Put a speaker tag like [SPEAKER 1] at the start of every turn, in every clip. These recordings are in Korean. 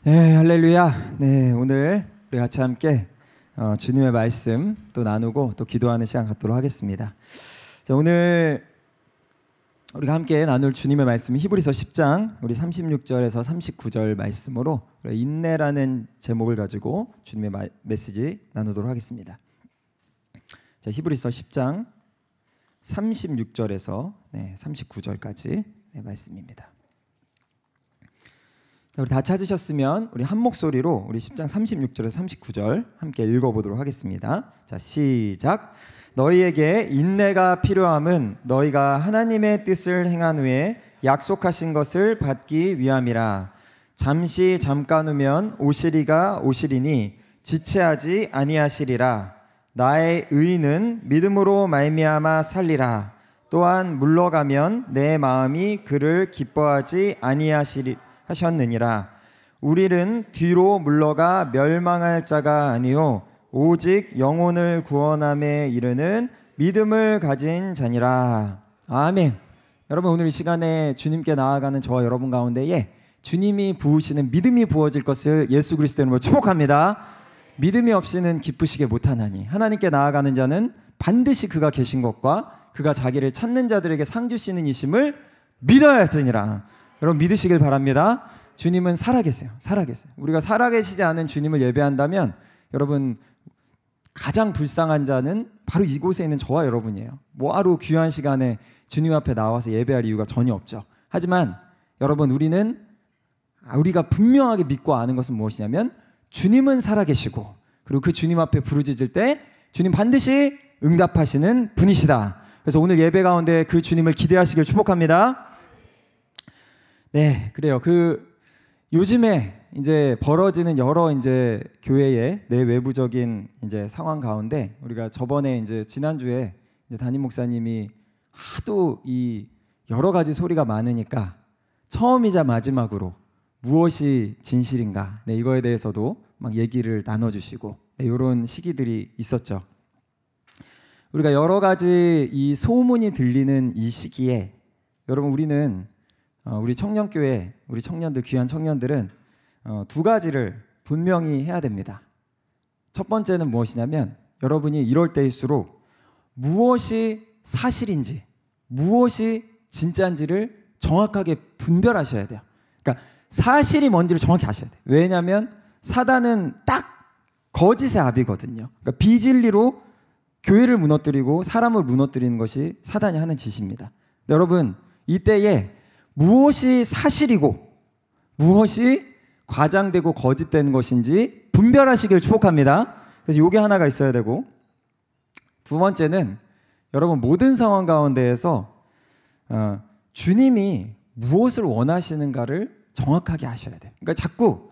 [SPEAKER 1] 네, 할렐루야. 네, 오늘 우리 같이 함께 주님의 말씀 또 나누고 또 기도하는 시간 갖도록 하겠습니다. 자, 오늘 우리가 함께 나눌 주님의 말씀은 히브리서 10장 우리 36절에서 39절 말씀으로 인내라는 제목을 가지고 주님의 메시지 나누도록 하겠습니다. 자, 히브리서 10장 36절에서 39절까지 말씀입니다. 우리 다 찾으셨으면 우리 한 목소리로 우리 10장 36절에서 39절 함께 읽어보도록 하겠습니다. 자, 시작. 너희에게 인내가 필요함은 너희가 하나님의 뜻을 행한 후에 약속하신 것을 받기 위함이라. 잠시 잠깐 후면 오시리가 오시리니 지체하지 아니하시리라. 나의 의인은 믿음으로 말미암아 살리라. 또한 물러가면 내 마음이 그를 기뻐하지 아니하셨느니라. 우리는 뒤로 물러가 멸망할 자가 아니요 오직 영혼을 구원함에 이르는 믿음을 가진 자니라. 아멘. 여러분, 오늘 이 시간에 주님께 나아가는 저와 여러분 가운데에 주님이 부으시는 믿음이 부어질 것을 예수 그리스도의 이름으로 축복합니다. 믿음이 없이는 기쁘시게 못하나니 하나님께 나아가는 자는 반드시 그가 계신 것과 그가 자기를 찾는 자들에게 상 주시는 이심을 믿어야 할지니라. 여러분, 믿으시길 바랍니다. 주님은 살아계세요. 살아계세요. 우리가 살아계시지 않은 주님을 예배한다면 여러분, 가장 불쌍한 자는 바로 이곳에 있는 저와 여러분이에요. 뭐하러 귀한 시간에 주님 앞에 나와서 예배할 이유가 전혀 없죠. 하지만 여러분, 우리가 분명하게 믿고 아는 것은 무엇이냐면 주님은 살아계시고 그리고 그 주님 앞에 부르짖을 때 주님 반드시 응답하시는 분이시다. 그래서 오늘 예배 가운데 그 주님을 기대하시길 축복합니다. 네, 그래요. 요즘에 이제 벌어지는 여러 이제 교회의 내외부적인 이제 상황 가운데 우리가 저번에 이제 지난주에 이제 담임 목사님이 하도 이 여러 가지 소리가 많으니까 처음이자 마지막으로 무엇이 진실인가, 이거에 대해서도 막 얘기를 나눠주시고 이런 시기들이 있었죠. 우리가 여러 가지 이 소문이 들리는 이 시기에 여러분, 우리는 우리 청년교회, 우리 청년들, 귀한 청년들은 두 가지를 분명히 해야 됩니다. 첫 번째는 무엇이냐면 여러분이 이럴 때일수록 무엇이 사실인지 무엇이 진짜인지를 정확하게 분별하셔야 돼요. 그러니까 사실이 뭔지를 정확히 아셔야 돼요. 왜냐하면 사단은 딱 거짓의 압이거든요. 그러니까 비진리로 교회를 무너뜨리고 사람을 무너뜨리는 것이 사단이 하는 짓입니다. 여러분, 이때에 무엇이 사실이고 무엇이 과장되고 거짓된 것인지 분별하시길 축복합니다. 그래서 요게 하나가 있어야 되고, 두 번째는 여러분 모든 상황 가운데에서 주님이 무엇을 원하시는가를 정확하게 아셔야 돼요. 그러니까 자꾸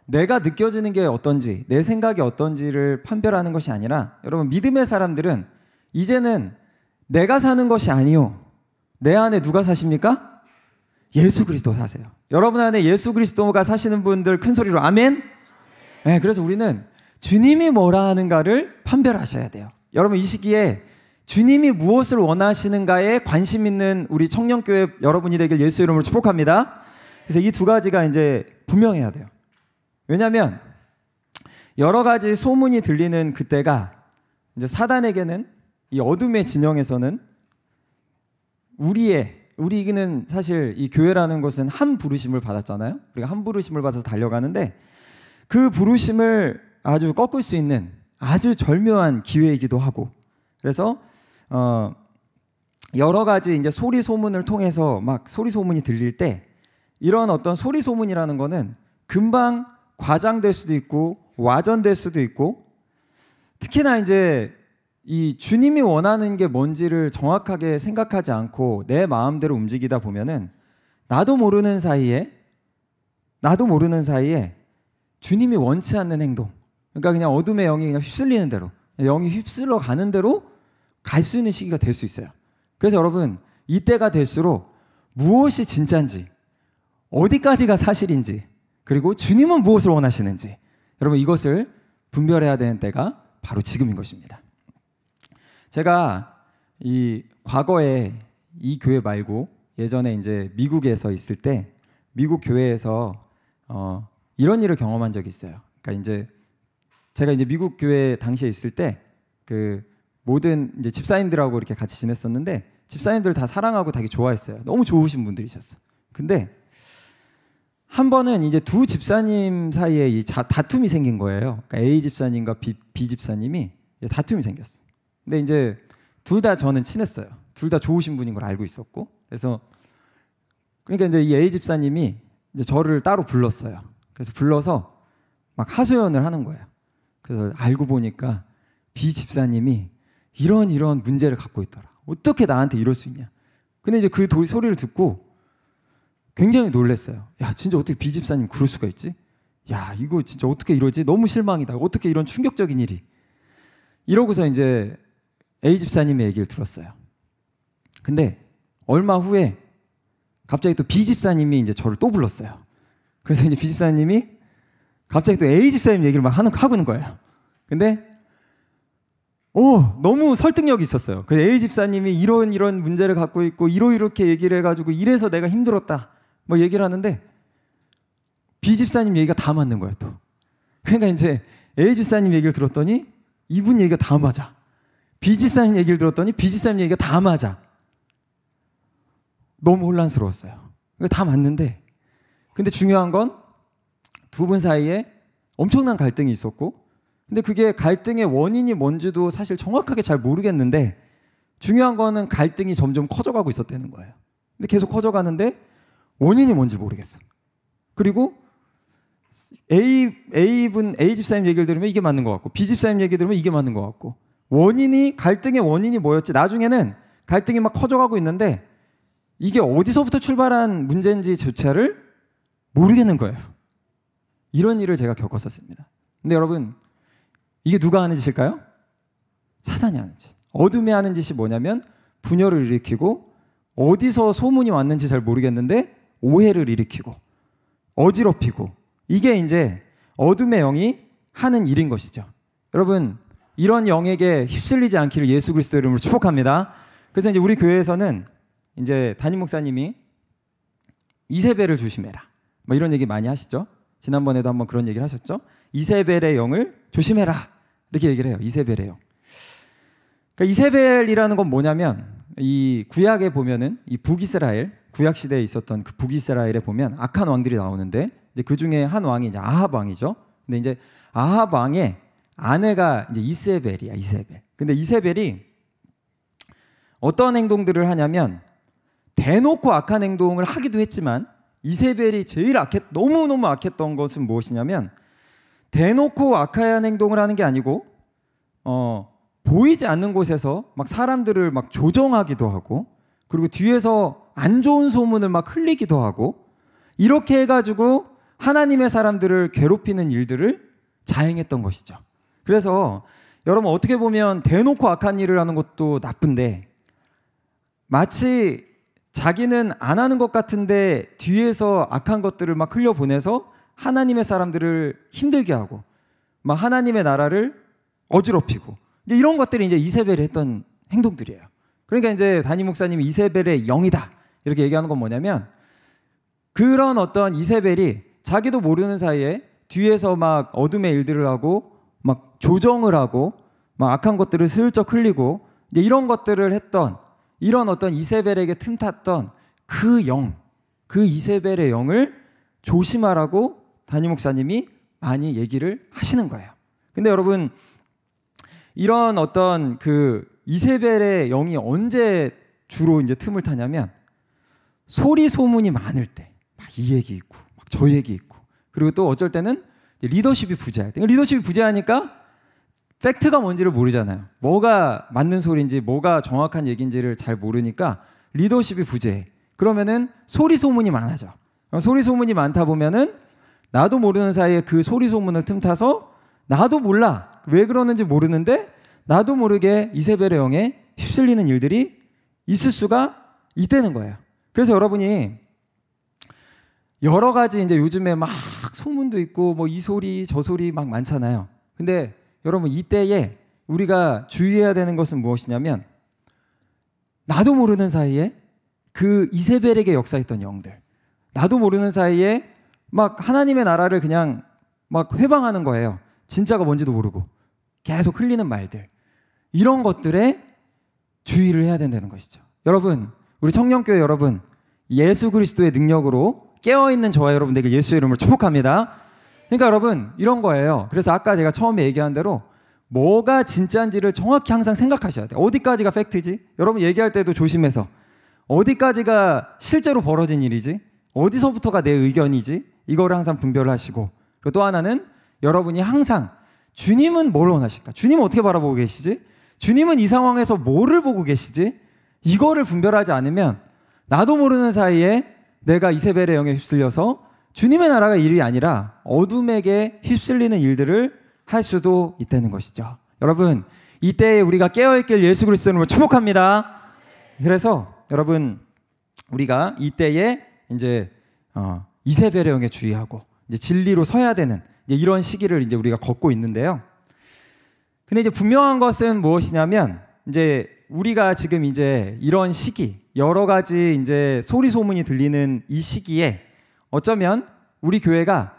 [SPEAKER 1] 내가 느껴지는 게 어떤지 내 생각이 어떤지를 판별하는 것이 아니라 여러분, 믿음의 사람들은 이제는 내가 사는 것이 아니요 내 안에 누가 사십니까? 예수 그리스도 사세요. 여러분 안에 예수 그리스도가 사시는 분들 큰 소리로 아멘. 네, 그래서 우리는 주님이 뭐라 하는가를 판별하셔야 돼요. 여러분, 이 시기에 주님이 무엇을 원하시는가에 관심 있는 우리 청년교회 여러분이 되길 예수 이름으로 축복합니다. 그래서 이 두 가지가 이제 분명해야 돼요. 왜냐하면 여러 가지 소문이 들리는 그때가 이제 사단에게는 이 어둠의 진영에서는 우리는 사실 이 교회라는 것은 한 부르심을 받았잖아요. 우리가 한 부르심을 받아서 달려가는데 그 부르심을 아주 꺾을 수 있는 아주 절묘한 기회이기도 하고, 그래서 여러 가지 이제 소리 소문을 통해서 막 소리 소문이 들릴 때 이런 어떤 소리 소문이라는 거는 금방 과장될 수도 있고 와전될 수도 있고, 특히나 이제 이 주님이 원하는 게 뭔지를 정확하게 생각하지 않고 내 마음대로 움직이다 보면은 나도 모르는 사이에 주님이 원치 않는 행동, 그러니까 그냥 어둠의 영이 그냥 휩쓸리는 대로, 영이 휩쓸러 가는 대로 갈 수 있는 시기가 될 수 있어요. 그래서 여러분, 이때가 될수록 무엇이 진짜인지, 어디까지가 사실인지, 그리고 주님은 무엇을 원하시는지, 여러분 이것을 분별해야 되는 때가 바로 지금인 것입니다. 제가 이 과거에 이 교회 말고 예전에 이제 미국에서 있을 때 미국 교회에서 이런 일을 경험한 적이 있어요. 그러니까 이제 제가 이제 미국 교회 당시에 있을 때 그 모든 이제 집사님들하고 이렇게 같이 지냈었는데 집사님들 다 사랑하고 되게 좋아했어요. 너무 좋으신 분들이셨어. 근데 한 번은 이제 두 집사님 사이에 이 다툼이 생긴 거예요. 그러니까 A 집사님과 B 집사님이 다툼이 생겼어. 근데 이제 둘 다 저는 친했어요. 둘 다 좋으신 분인 걸 알고 있었고, 그래서 그러니까 이제 이 A 집사님이 이제 저를 따로 불렀어요. 그래서 불러서 막 하소연을 하는 거예요. 그래서 알고 보니까 B 집사님이 이런 문제를 갖고 있더라. 어떻게 나한테 이럴 수 있냐. 근데 이제 그 소리를 듣고 굉장히 놀랐어요. 야, 진짜 어떻게 B 집사님 그럴 수가 있지? 야, 이거 진짜 어떻게 이러지? 너무 실망이다. 어떻게 이런 충격적인 일이. 이러고서 이제 A 집사님의 얘기를 들었어요. 근데 얼마 후에 갑자기 또 B 집사님이 이제 저를 또 불렀어요. 그래서 이제 B 집사님이 갑자기 또 A 집사님 얘기를 막 하고 있는 거예요. 근데 너무 설득력이 있었어요. 그 A 집사님이 이런 문제를 갖고 있고 이렇게 얘기를 해가지고 이래서 내가 힘들었다 뭐 얘기를 하는데 B 집사님 얘기가 다 맞는 거예요 또. 그러니까 이제 A 집사님 얘기를 들었더니 이분 얘기가 다 맞아. B 집사님 얘기를 들었더니 B 집사님 얘기가 다 맞아. 너무 혼란스러웠어요. 그러니까 다 맞는데 근데 중요한 건 두 분 사이에 엄청난 갈등이 있었고, 근데 그게 갈등의 원인이 뭔지도 사실 정확하게 잘 모르겠는데 중요한 거는 갈등이 점점 커져가고 있었다는 거예요. 근데 계속 커져가는데 원인이 뭔지 모르겠어. 그리고 A 집사님 얘기를 들으면 이게 맞는 것 같고 B 집사님 얘기 들으면 이게 맞는 것 같고, 갈등의 원인이 뭐였지? 나중에는 갈등이 막 커져가고 있는데 이게 어디서부터 출발한 문제인지조차를 모르겠는 거예요. 이런 일을 제가 겪었었습니다. 근데 여러분, 이게 누가 하는 짓일까요? 사단이 하는 짓. 어둠에 하는 짓이 뭐냐면 분열을 일으키고 어디서 소문이 왔는지 잘 모르겠는데 오해를 일으키고 어지럽히고, 이게 이제 어둠의 영이 하는 일인 것이죠. 여러분, 이런 영에게 휩쓸리지 않기를 예수 그리스도 이름으로 축복합니다. 그래서 이제 우리 교회에서는 이제 담임 목사님이 이세벨을 조심해라 뭐 이런 얘기 많이 하시죠. 지난번에도 한번 그런 얘기를 하셨죠. 이세벨의 영을 조심해라 이렇게 얘기를 해요. 이세벨의 영. 그러니까 이세벨이라는 건 뭐냐면 이 구약에 보면은 이 북이스라엘 구약 시대에 있었던 그 북이스라엘에 보면 악한 왕들이 나오는데 이제 그 중에 한 왕이 이제 아합 왕이죠. 근데 이제 아합 왕의 아내가 이제 이세벨이야. 이세벨. 근데 이세벨이 어떤 행동들을 하냐면 대놓고 악한 행동을 하기도 했지만 이세벨이 제일 너무너무 악했던 것은 무엇이냐면 대놓고 악한 행동을 하는 게 아니고 보이지 않는 곳에서 막 사람들을 막 조정하기도 하고, 그리고 뒤에서 안 좋은 소문을 막 흘리기도 하고, 이렇게 해가지고 하나님의 사람들을 괴롭히는 일들을 자행했던 것이죠. 그래서 여러분, 어떻게 보면 대놓고 악한 일을 하는 것도 나쁜데 마치 자기는 안 하는 것 같은데 뒤에서 악한 것들을 막 흘려보내서 하나님의 사람들을 힘들게 하고 막 하나님의 나라를 어지럽히고, 이제 이런 것들이 이제 이세벨이 했던 행동들이에요. 그러니까 이제 담임 목사님이 이세벨의 영이다 이렇게 얘기하는 건 뭐냐면, 그런 어떤 이세벨이 자기도 모르는 사이에 뒤에서 막 어둠의 일들을 하고 막 조정을 하고 막 악한 것들을 슬쩍 흘리고 이제 이런 것들을 했던, 이런 어떤 이세벨에게 틈탔던 그 영, 그 이세벨의 영을 조심하라고 담임 목사님이 많이 얘기를 하시는 거예요. 근데 여러분, 이런 어떤 그 이세벨의 영이 언제 주로 이제 틈을 타냐면 소리 소문이 많을 때, 막 이 얘기 있고 막 저 얘기 있고, 그리고 또 어쩔 때는 리더십이 부재할 때. 리더십이 부재하니까 팩트가 뭔지를 모르잖아요. 뭐가 맞는 소리인지 뭐가 정확한 얘기인지를 잘 모르니까 리더십이 부재해. 그러면은 소리 소문이 많아져. 소리 소문이 많다 보면은 나도 모르는 사이에 그 소리 소문을 틈타서 나도 몰라, 왜 그러는지 모르는데 나도 모르게 이세벨의 영에 휩쓸리는 일들이 있을 수가 있다는 거예요. 그래서 여러분이 여러 가지 이제 요즘에 막 소문도 있고 뭐 이 소리 저 소리 막 많잖아요. 근데 여러분, 이때에 우리가 주의해야 되는 것은 무엇이냐면 나도 모르는 사이에 그 이세벨에게 역사했던 영들, 나도 모르는 사이에 막 하나님의 나라를 그냥 막 회방하는 거예요. 진짜가 뭔지도 모르고 계속 흘리는 말들, 이런 것들에 주의를 해야 된다는 것이죠. 여러분, 우리 청년교회 여러분, 예수 그리스도의 능력으로 깨어있는 저와 여러분들에게 예수의 이름으로 축복합니다. 그러니까 여러분, 이런 거예요. 그래서 아까 제가 처음에 얘기한 대로 뭐가 진짜인지를 정확히 항상 생각하셔야 돼요. 어디까지가 팩트지? 여러분 얘기할 때도 조심해서, 어디까지가 실제로 벌어진 일이지? 어디서부터가 내 의견이지? 이거를 항상 분별하시고, 그리고 또 하나는 여러분이 항상 주님은 뭘 원하실까? 주님은 어떻게 바라보고 계시지? 주님은 이 상황에서 뭐를 보고 계시지? 이거를 분별하지 않으면 나도 모르는 사이에 내가 이세벨의 영에 휩쓸려서 주님의 나라가 일이 아니라 어둠에게 휩쓸리는 일들을 할 수도 있다는 것이죠. 여러분, 이때에 우리가 깨어있길 예수 그리스도로 축복합니다. 그래서 여러분, 우리가 이때에 이제 이세벨의 영에 주의하고 이제 진리로 서야 되는 이제 이런 시기를 이제 우리가 걷고 있는데요. 근데 이제 분명한 것은 무엇이냐면, 이제 우리가 지금 이제 이런 시기, 여러 가지 이제 소리 소문이 들리는 이 시기에 어쩌면 우리 교회가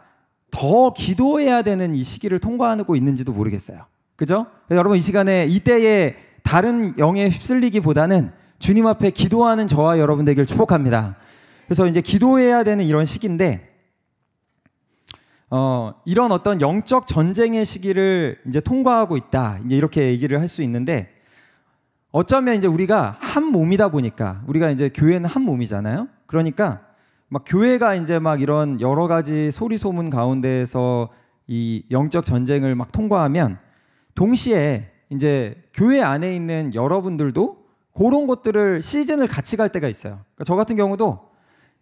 [SPEAKER 1] 더 기도해야 되는 이 시기를 통과하고 있는지도 모르겠어요. 그죠? 여러분, 이 시간에 이때에 다른 영에 휩쓸리기보다는 주님 앞에 기도하는 저와 여러분 되길 축복합니다. 그래서 이제 기도해야 되는 이런 시기인데, 이런 어떤 영적 전쟁의 시기를 이제 통과하고 있다, 이제 이렇게 얘기를 할 수 있는데, 어쩌면 이제 우리가 한 몸이다 보니까, 우리가 이제 교회는 한 몸이잖아요. 그러니까 막 교회가 이제 막 이런 여러 가지 소리 소문 가운데에서 이 영적 전쟁을 막 통과하면, 동시에 이제 교회 안에 있는 여러분들도 그런 것들을 시즌을 같이 갈 때가 있어요. 그러니까 저 같은 경우도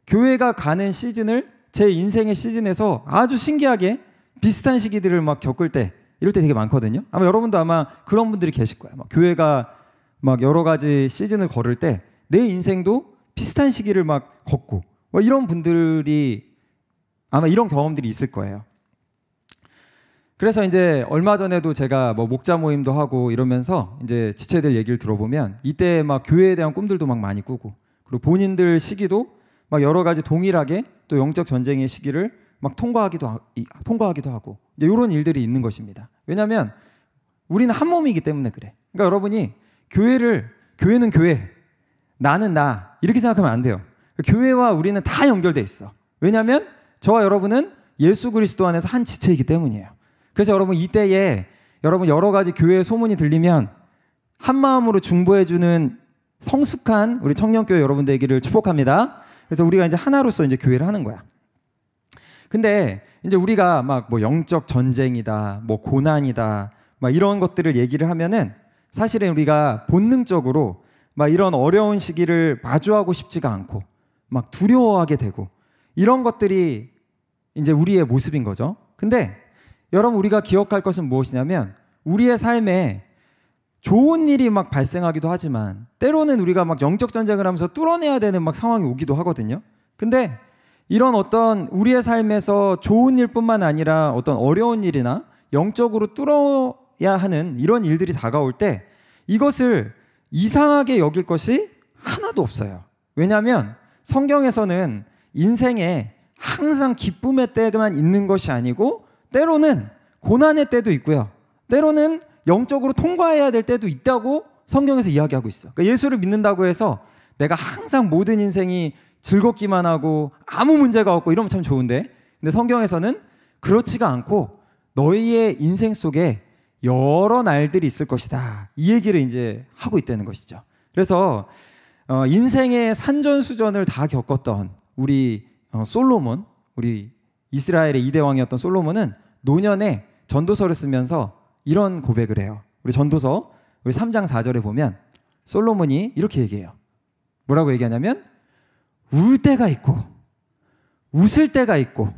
[SPEAKER 1] 교회가 가는 시즌을 제 인생의 시즌에서 아주 신기하게 비슷한 시기들을 막 겪을 때, 이럴 때 되게 많거든요. 아마 여러분도 아마 그런 분들이 계실 거예요. 막 교회가 막 여러 가지 시즌을 걸을 때 내 인생도 비슷한 시기를 막 걷고, 뭐 이런 분들이 아마 이런 경험들이 있을 거예요. 그래서 이제 얼마 전에도 제가 뭐 목자 모임도 하고 이러면서 이제 지체들 얘기를 들어보면, 이때 막 교회에 대한 꿈들도 막 많이 꾸고, 그리고 본인들 시기도 막 여러 가지 동일하게 또 영적 전쟁의 시기를 막 통과하기도 하고, 이제 이런 일들이 있는 것입니다. 왜냐하면 우리는 한 몸이기 때문에 그래. 그러니까 여러분이 교회는 교회, 나는 나, 이렇게 생각하면 안 돼요. 교회와 우리는 다 연결돼 있어. 왜냐하면 저와 여러분은 예수 그리스도 안에서 한 지체이기 때문이에요. 그래서 여러분, 이때에 여러분 여러 가지 교회의 소문이 들리면 한 마음으로 중보해주는 성숙한 우리 청년교회 여러분 되기를 축복합니다. 그래서 우리가 이제 하나로서 이제 교회를 하는 거야. 근데 이제 우리가 막 뭐 영적 전쟁이다, 뭐 고난이다, 막 이런 것들을 얘기를 하면은, 사실은 우리가 본능적으로 막 이런 어려운 시기를 마주하고 싶지가 않고 막 두려워하게 되고, 이런 것들이 이제 우리의 모습인 거죠. 근데 여러분, 우리가 기억할 것은 무엇이냐면, 우리의 삶에 좋은 일이 막 발생하기도 하지만 때로는 우리가 막 영적 전쟁을 하면서 뚫어내야 되는 막 상황이 오기도 하거든요. 근데 이런 어떤 우리의 삶에서 좋은 일뿐만 아니라 어떤 어려운 일이나 영적으로 뚫어야 하는 이런 일들이 다가올 때 이것을 이상하게 여길 것이 하나도 없어요. 왜냐하면 성경에서는 인생에 항상 기쁨의 때만 있는 것이 아니고, 때로는 고난의 때도 있고요, 때로는 영적으로 통과해야 될 때도 있다고 성경에서 이야기하고 있어. 그러니까 예수를 믿는다고 해서 내가 항상 모든 인생이 즐겁기만 하고 아무 문제가 없고 이러면 참 좋은데, 근데 성경에서는 그렇지가 않고 너희의 인생 속에 여러 날들이 있을 것이다, 이 얘기를 이제 하고 있다는 것이죠. 그래서 인생의 산전수전을 다 겪었던 우리 솔로몬, 우리 이스라엘의 2대 왕이었던 솔로몬은 노년에 전도서를 쓰면서 이런 고백을 해요. 우리 전도서 우리 3장 4절에 보면 솔로몬이 이렇게 얘기해요. 뭐라고 얘기하냐면, 울 때가 있고 웃을 때가 있고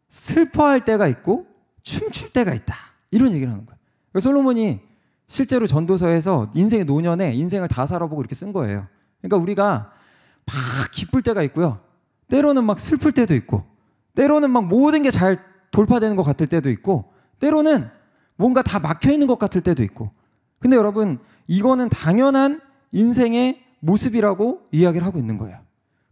[SPEAKER 1] 슬퍼할 때가 있고 춤출 때가 있다, 이런 얘기를 하는 거예요. 솔로몬이 실제로 전도서에서 인생의 노년에 인생을 다 살아보고 이렇게 쓴 거예요. 그러니까 우리가 막 기쁠 때가 있고요, 때로는 막 슬플 때도 있고, 때로는 막 모든 게 잘 돌파되는 것 같을 때도 있고, 때로는 뭔가 다 막혀있는 것 같을 때도 있고. 근데 여러분, 이거는 당연한 인생의 모습이라고 이야기를 하고 있는 거예요.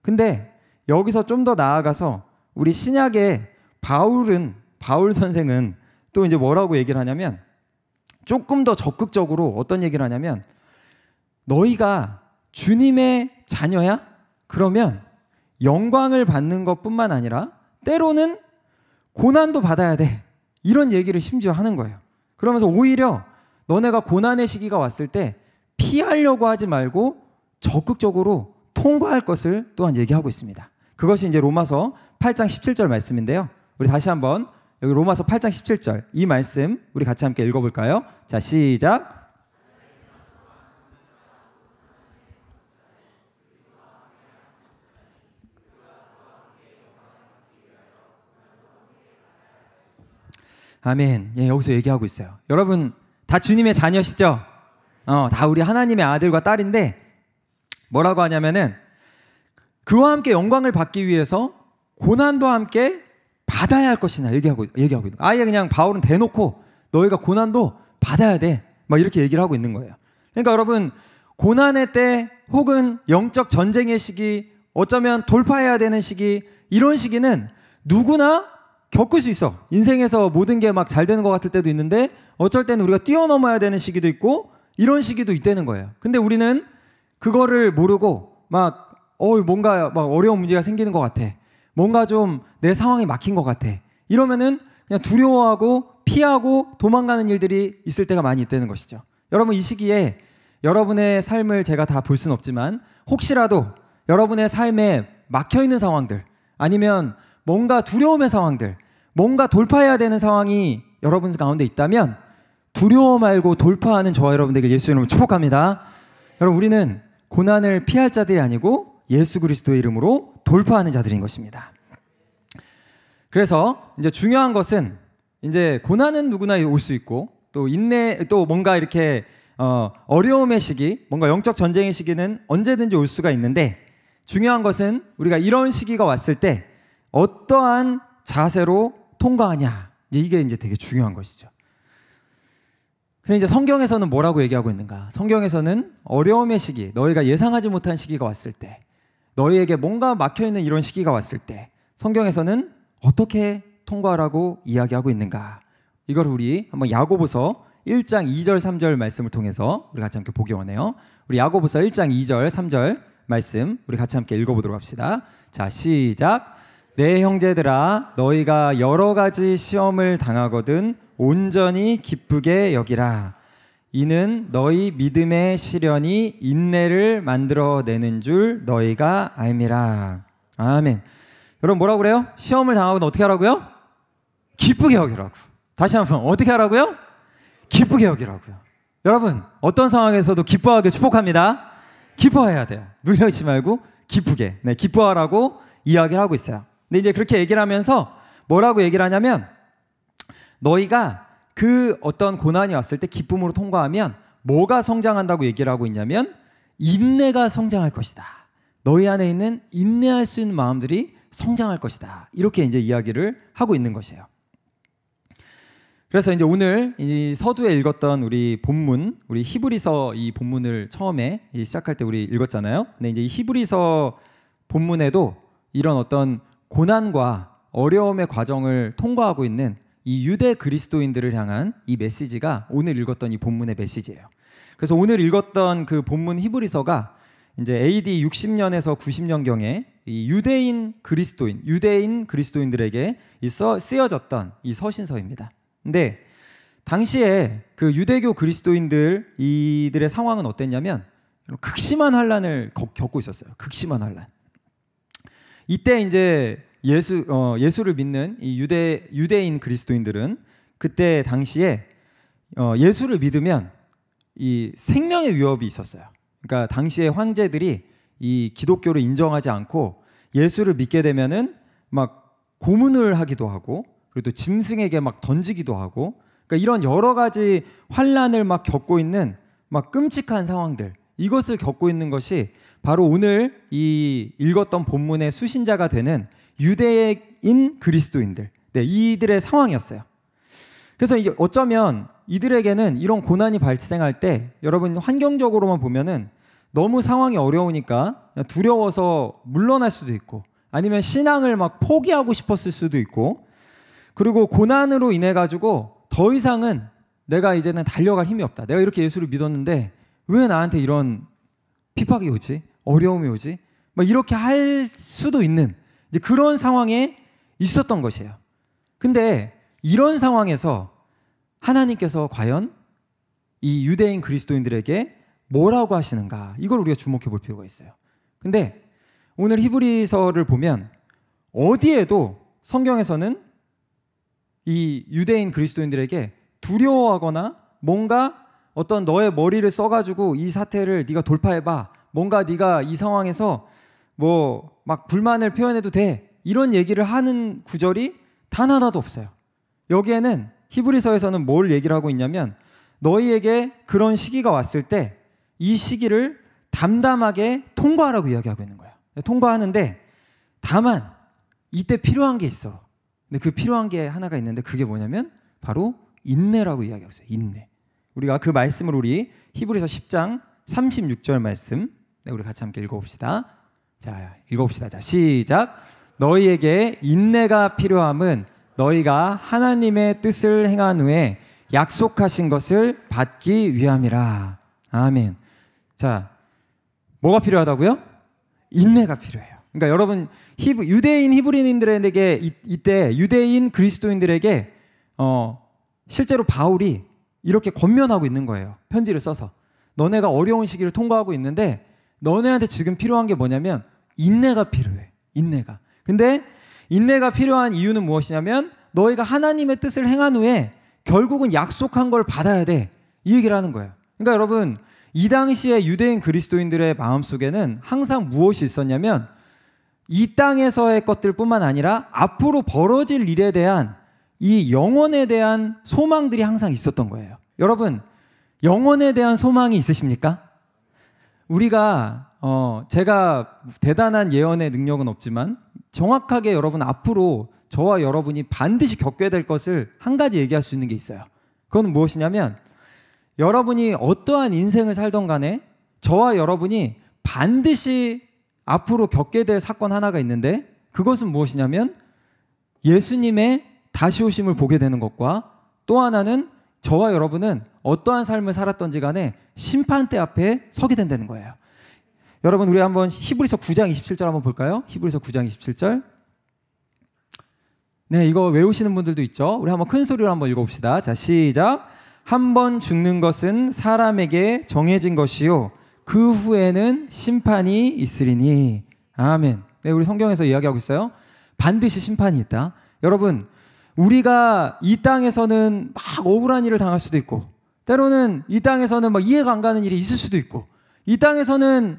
[SPEAKER 1] 근데 여기서 좀 더 나아가서 우리 신약의 바울 선생은 또 이제 뭐라고 얘기를 하냐면 조금 더 적극적으로 어떤 얘기를 하냐면 너희가 주님의 자녀야? 그러면 영광을 받는 것뿐만 아니라 때로는 고난도 받아야 돼. 이런 얘기를 심지어 하는 거예요. 그러면서 오히려 너네가 고난의 시기가 왔을 때 피하려고 하지 말고 적극적으로 통과할 것을 또한 얘기하고 있습니다. 그것이 이제 로마서 8장 17절 말씀인데요. 우리 다시 한번 여기 로마서 8장 17절 이 말씀 우리 같이 함께 읽어볼까요? 자, 시작. 아멘. 예, 여기서 얘기하고 있어요. 여러분 다 주님의 자녀시죠? 다 우리 하나님의 아들과 딸인데 뭐라고 하냐면은 그와 함께 영광을 받기 위해서 고난도 함께 받아야 할 것이나 얘기하고 있는 거예요. 아예 그냥 바울은 대놓고 너희가 고난도 받아야 돼. 막 이렇게 얘기를 하고 있는 거예요. 그러니까 여러분 고난의 때 혹은 영적 전쟁의 시기 어쩌면 돌파해야 되는 시기 이런 시기는 누구나 겪을 수 있어. 인생에서 모든 게 막 잘 되는 것 같을 때도 있는데 어쩔 때는 우리가 뛰어넘어야 되는 시기도 있고 이런 시기도 있다는 거예요. 근데 우리는 그거를 모르고 뭔가 막 어려운 문제가 생기는 것 같아. 뭔가 좀 내 상황이 막힌 것 같아. 이러면은 그냥 두려워하고 피하고 도망가는 일들이 있을 때가 많이 있다는 것이죠. 여러분 이 시기에 여러분의 삶을 제가 다 볼 수는 없지만 혹시라도 여러분의 삶에 막혀있는 상황들 아니면 뭔가 두려움의 상황들 뭔가 돌파해야 되는 상황이 여러분 가운데 있다면 두려워 말고 돌파하는 저와 여러분들에게 예수 이름으로 축복합니다. 여러분 우리는 고난을 피할 자들이 아니고 예수 그리스도의 이름으로 돌파하는 자들인 것입니다. 그래서 이제 중요한 것은 이제 고난은 누구나 올 수 있고 또 인내 또 뭔가 이렇게 어려움의 시기 뭔가 영적 전쟁의 시기는 언제든지 올 수가 있는데 중요한 것은 우리가 이런 시기가 왔을 때 어떠한 자세로 통과하냐 이게 이제 되게 중요한 것이죠. 근데 이제 성경에서는 뭐라고 얘기하고 있는가? 성경에서는 어려움의 시기, 너희가 예상하지 못한 시기가 왔을 때, 너희에게 뭔가 막혀있는 이런 시기가 왔을 때 성경에서는 어떻게 통과하라고 이야기하고 있는가? 이걸 우리 한번 야고보서 1장 2절 3절 말씀을 통해서 우리 같이 함께 보기 원해요. 우리 야고보서 1장 2절 3절 말씀 우리 같이 함께 읽어보도록 합시다. 자, 시작. 내 형제들아 너희가 여러 가지 시험을 당하거든 온전히 기쁘게 여기라. 이는 너희 믿음의 시련이 인내를 만들어내는 줄 너희가 알미라. 아멘. 여러분 뭐라고 그래요? 시험을 당하거든 어떻게 하라고요? 기쁘게 여기라고. 다시 한번 어떻게 하라고요? 기쁘게 여기라고요. 여러분 어떤 상황에서도 기뻐하길 축복합니다. 기뻐해야 돼요. 눌려있지 말고 기쁘게 기뻐하라고 이야기를 하고 있어요. 근데 이제 그렇게 얘기를 하면서 뭐라고 얘기를 하냐면 너희가 그 어떤 고난이 왔을 때 기쁨으로 통과하면 뭐가 성장한다고 얘기를 하고 있냐면 인내가 성장할 것이다. 너희 안에 있는 인내할 수 있는 마음들이 성장할 것이다. 이렇게 이제 이야기를 하고 있는 것이에요. 그래서 이제 오늘 이 서두에 읽었던 우리 본문, 우리 히브리서 이 본문을 처음에 시작할 때 우리 읽었잖아요. 근데 이제 이 히브리서 본문에도 이런 어떤 고난과 어려움의 과정을 통과하고 있는 이 유대 그리스도인들을 향한 이 메시지가 오늘 읽었던 이 본문의 메시지예요. 그래서 오늘 읽었던 그 본문 히브리서가 이제 AD 60년에서 90년경에 이 유대인 그리스도인들에게 쓰여졌던 이 서신서입니다. 근데 당시에 그 유대교 그리스도인들 이들의 상황은 어땠냐면 극심한 환란을 겪고 있었어요. 극심한 환란. 이때 이제 예수를 믿는 이 유대인 그리스도인들은 그때 당시에 예수를 믿으면 이 생명의 위협이 있었어요. 그러니까 당시에 황제들이 이 기독교를 인정하지 않고 예수를 믿게 되면은 막 고문을 하기도 하고 그리고 또 짐승에게 막 던지기도 하고 그러니까 이런 여러 가지 환란을 막 겪고 있는 막 끔찍한 상황들 이것을 겪고 있는 것이 바로 오늘 이 읽었던 본문의 수신자가 되는 유대인 그리스도인들 이들의 상황이었어요. 그래서 이제 어쩌면 이들에게는 이런 고난이 발생할 때 여러분 환경적으로만 보면은 너무 상황이 어려우니까 두려워서 물러날 수도 있고 아니면 신앙을 막 포기하고 싶었을 수도 있고 그리고 고난으로 인해 가지고 더 이상은 내가 이제는 달려갈 힘이 없다. 내가 이렇게 예수를 믿었는데 왜 나한테 이런 핍박이 오지? 어려움이 오지? 막 이렇게 할 수도 있는 이제 그런 상황에 있었던 것이에요. 근데 이런 상황에서 하나님께서 과연 이 유대인 그리스도인들에게 뭐라고 하시는가? 이걸 우리가 주목해 볼 필요가 있어요. 근데 오늘 히브리서를 보면 어디에도 성경에서는 이 유대인 그리스도인들에게 두려워하거나 뭔가 어떤 너의 머리를 써가지고 이 사태를 네가 돌파해봐, 뭔가 네가 이 상황에서 뭐 막 불만을 표현해도 돼, 이런 얘기를 하는 구절이 단 하나도 없어요. 여기에는 히브리서에서는 뭘 얘기를 하고 있냐면 너희에게 그런 시기가 왔을 때 이 시기를 담담하게 통과하라고 이야기하고 있는 거예요. 통과하는데 다만 이때 필요한 게 있어. 근데 그 필요한 게 하나가 있는데 그게 뭐냐면 바로 인내라고 이야기하고 있어요. 인내. 우리가 그 말씀을 우리 히브리서 10장 36절 말씀 우리 같이 함께 읽어봅시다. 자, 읽어봅시다. 자, 시작. 너희에게 인내가 필요함은 너희가 하나님의 뜻을 행한 후에 약속하신 것을 받기 위함이라. 아멘. 자, 뭐가 필요하다고요? 인내가 필요해요. 그러니까 여러분 유대인 히브리인들에게 이때 유대인 그리스도인들에게 실제로 바울이 이렇게 권면하고 있는 거예요. 편지를 써서 너네가 어려운 시기를 통과하고 있는데 너네한테 지금 필요한 게 뭐냐면 인내가 필요해. 인내가. 근데 인내가 필요한 이유는 무엇이냐면 너희가 하나님의 뜻을 행한 후에 결국은 약속한 걸 받아야 돼. 이 얘기를 하는 거예요. 그러니까 여러분 이 당시에 유대인 그리스도인들의 마음속에는 항상 무엇이 있었냐면 이 땅에서의 것들뿐만 아니라 앞으로 벌어질 일에 대한 이 영원에 대한 소망들이 항상 있었던 거예요. 여러분 영원에 대한 소망이 있으십니까? 우리가 제가 대단한 예언의 능력은 없지만 정확하게 여러분 앞으로 저와 여러분이 반드시 겪게 될 것을 한 가지 얘기할 수 있는 게 있어요. 그건 무엇이냐면 여러분이 어떠한 인생을 살던 간에 저와 여러분이 반드시 앞으로 겪게 될 사건 하나가 있는데 그것은 무엇이냐면 예수님의 다시 오심을 보게 되는 것과 또 하나는 저와 여러분은 어떠한 삶을 살았던지 간에 심판대 앞에 서게 된다는 거예요. 여러분 우리 한번 히브리서 9장 27절 한번 볼까요? 히브리서 9장 27절. 네, 이거 외우시는 분들도 있죠. 우리 한번 큰 소리로 한번 읽어봅시다. 자, 시작. 한 번 죽는 것은 사람에게 정해진 것이요 그 후에는 심판이 있으리니. 아멘. 네, 우리 성경에서 이야기하고 있어요. 반드시 심판이 있다. 여러분 우리가 이 땅에서는 막 억울한 일을 당할 수도 있고 때로는 이 땅에서는 막 이해가 안 가는 일이 있을 수도 있고 이 땅에서는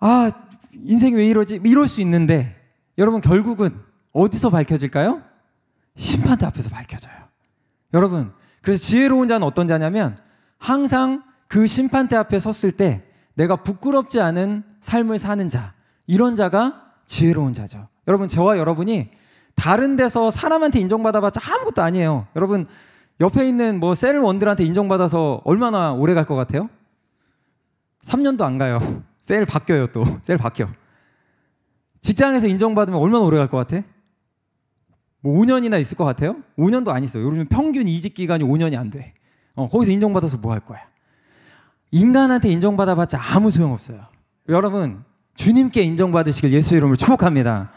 [SPEAKER 1] 아 인생이 왜 이러지? 이럴 수 있는데 여러분 결국은 어디서 밝혀질까요? 심판대 앞에서 밝혀져요. 여러분 그래서 지혜로운 자는 어떤 자냐면 항상 그 심판대 앞에 섰을 때 내가 부끄럽지 않은 삶을 사는 자, 이런 자가 지혜로운 자죠. 여러분 저와 여러분이 다른 데서 사람한테 인정받아봤자 아무것도 아니에요. 여러분 옆에 있는 뭐 셀원들한테 인정받아서 얼마나 오래 갈 것 같아요? 3년도 안 가요. 셀 바뀌어요. 또 셀 바뀌어. 직장에서 인정받으면 얼마나 오래 갈 것 같아? 뭐 5년이나 있을 것 같아요? 5년도 안 있어요. 요즘 평균 이직 기간이 5년이 안 돼. 거기서 인정받아서 뭐 할 거야? 인간한테 인정받아봤자 아무 소용없어요. 여러분 주님께 인정받으시길 예수 이름으로 축복합니다.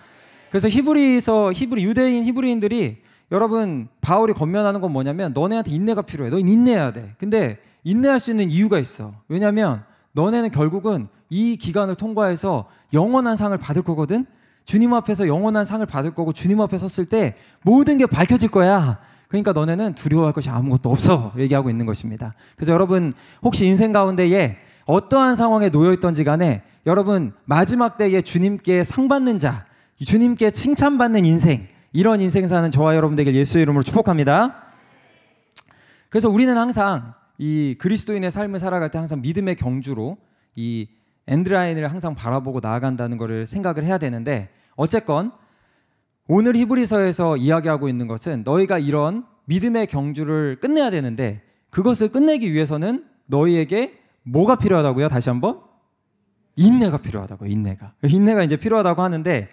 [SPEAKER 1] 그래서 유대인 히브리인들이 여러분 바울이 권면하는 건 뭐냐면 너네한테 인내가 필요해. 너희 인내해야 돼. 근데 인내할 수 있는 이유가 있어. 왜냐하면 너네는 결국은 이 기간을 통과해서 영원한 상을 받을 거거든. 주님 앞에서 영원한 상을 받을 거고 주님 앞에 섰을 때 모든 게 밝혀질 거야. 그러니까 너네는 두려워할 것이 아무것도 없어 얘기하고 있는 것입니다. 그래서 여러분 혹시 인생 가운데에 어떠한 상황에 놓여있던지 간에 여러분 마지막 때에 주님께 상 받는 자, 주님께 칭찬받는 인생, 이런 인생 사는 저와 여러분 되길 예수의 이름으로 축복합니다. 그래서 우리는 항상 이 그리스도인의 삶을 살아갈 때 항상 믿음의 경주로 이 엔드라인을 항상 바라보고 나아간다는 것을 생각을 해야 되는데 어쨌건 오늘 히브리서에서 이야기하고 있는 것은 너희가 이런 믿음의 경주를 끝내야 되는데 그것을 끝내기 위해서는 너희에게 뭐가 필요하다고요? 다시 한번 인내가 필요하다고요. 인내가 이제 필요하다고 하는데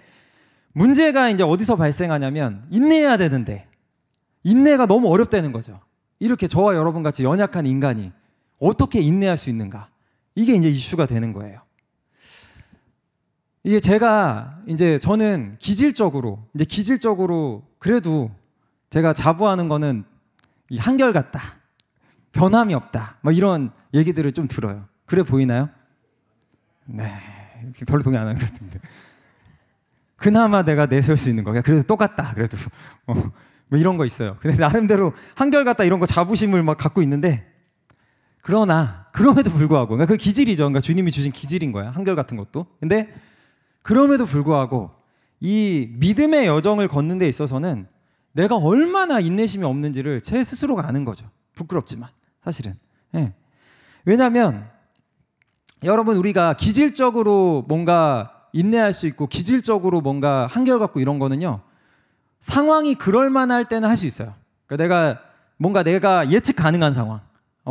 [SPEAKER 1] 문제가 이제 어디서 발생하냐면 인내해야 되는데
[SPEAKER 2] 인내가 너무 어렵다는 거죠. 이렇게 저와 여러분 같이 연약한 인간이 어떻게 인내할 수 있는가? 이게 이제 이슈가 되는 거예요. 이게 저는 기질적으로 그래도 제가 자부하는 거는 이 한결같다, 변함이 없다, 뭐 이런 얘기들을 좀 들어요. 그래 보이나요? 네, 별로 동의 안 하는 것 같은데. 그나마 내가 내세울 수 있는 거, 그래도 똑같다, 그래도 뭐 이런 거 있어요. 근데 나름대로 한결같다 이런 거 자부심을 막 갖고 있는데, 그럼에도 불구하고, 그러니까 그 기질이죠. 그러니까 주님이 주신 기질인 거야, 한결같은 것도. 근데 그럼에도 불구하고 이 믿음의 여정을 걷는 데 있어서는 내가 얼마나 인내심이 없는지를 제 스스로가 아는 거죠. 부끄럽지만 사실은. 예. 왜냐하면 여러분, 우리가 기질적으로 뭔가 인내할 수 있고 기질적으로 뭔가 한결같고 이런 거는요, 상황이 그럴 만할 때는 할 수 있어요. 그러니까 내가 예측 가능한 상황,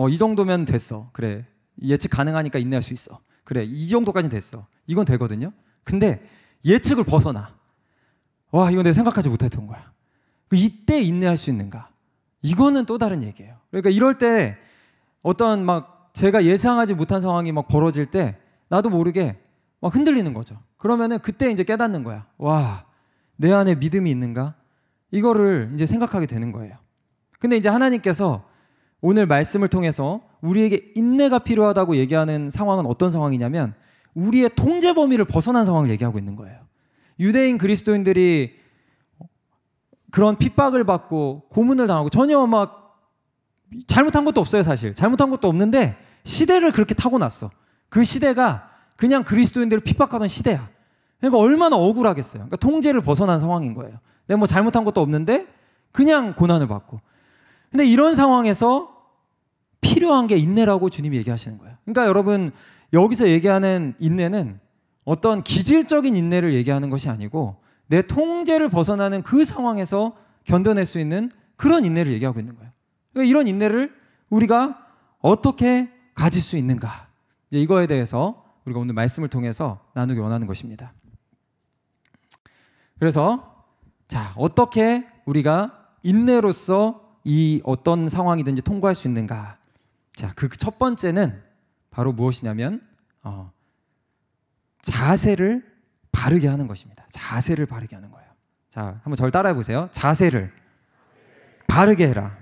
[SPEAKER 2] 이 정도면 됐어, 그래, 예측 가능하니까 인내할 수 있어, 그래, 이 정도까지는 됐어, 이건 되거든요. 근데 예측을 벗어나, 와, 이건 내가 생각하지 못했던 거야. 이때 인내할 수 있는가? 이거는 또 다른 얘기예요. 그러니까 이럴 때 어떤 막 제가 예상하지 못한 상황이 막 벌어질 때 나도 모르게 막 흔들리는 거죠. 그러면은 그때 이제 깨닫는 거야. 와, 내 안에 믿음이 있는가? 이거를 이제 생각하게 되는 거예요. 근데 이제 하나님께서 오늘 말씀을 통해서 우리에게 인내가 필요하다고 얘기하는 상황은 어떤 상황이냐면, 우리의 통제 범위를 벗어난 상황을 얘기하고 있는 거예요. 유대인 그리스도인들이 그런 핍박을 받고 고문을 당하고 전혀 막 잘못한 것도 없어요. 사실 잘못한 것도 없는데 시대를 그렇게 타고났어. 그 시대가 그냥 그리스도인들을 핍박하던 시대야. 그러니까 얼마나 억울하겠어요. 그러니까 통제를 벗어난 상황인 거예요. 내가 뭐 잘못한 것도 없는데 그냥 고난을 받고. 근데 이런 상황에서 필요한 게 인내라고 주님이 얘기하시는 거예요. 그러니까 여러분, 여기서 얘기하는 인내는 어떤 기질적인 인내를 얘기하는 것이 아니고 내 통제를 벗어나는 그 상황에서 견뎌낼 수 있는 그런 인내를 얘기하고 있는 거예요. 그러니까 이런 인내를 우리가 어떻게 가질 수 있는가, 이거에 대해서 우리가 오늘 말씀을 통해서 나누기 원하는 것입니다. 그래서 자, 어떻게 우리가 인내로서 이 어떤 상황이든지 통과할 수 있는가? 자, 그 첫 번째는 바로 무엇이냐면 자세를 바르게 하는 것입니다. 자세를 바르게 하는 거예요. 자, 한번 저를 따라해 보세요. 자세를 바르게 해라.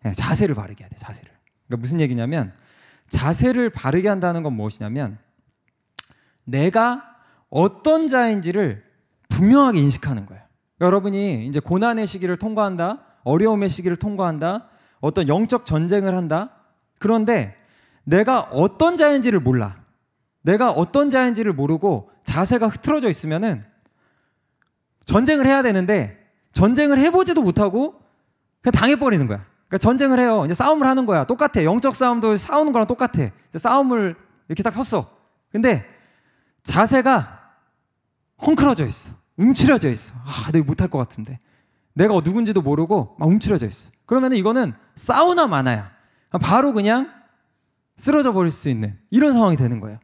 [SPEAKER 2] 네, 자세를 바르게 해야 돼. 자세를. 그러니까 무슨 얘기냐면, 자세를 바르게 한다는 건 무엇이냐면, 내가 어떤 자인지를 분명하게 인식하는 거예요. 여러분이 이제 고난의 시기를 통과한다, 어려움의 시기를 통과한다, 어떤 영적 전쟁을 한다. 그런데 내가 어떤 자인지를 몰라. 내가 어떤 자인지를 모르고 자세가 흐트러져 있으면은 전쟁을 해야 되는데 전쟁을 해보지도 못하고 그냥 당해버리는 거야. 그러니까 전쟁을 해요. 이제 싸움을 하는 거야. 똑같아. 영적 싸움도 싸우는 거랑 똑같아. 싸움을 이렇게 딱 섰어. 근데 자세가 헝클어져 있어. 움츠려져 있어. 아, 내가 못할 것 같은데. 내가 누군지도 모르고 막 움츠려져 있어. 그러면 이거는 싸우나 마나야. 바로 그냥 쓰러져 버릴 수 있는 이런 상황이 되는 거예요.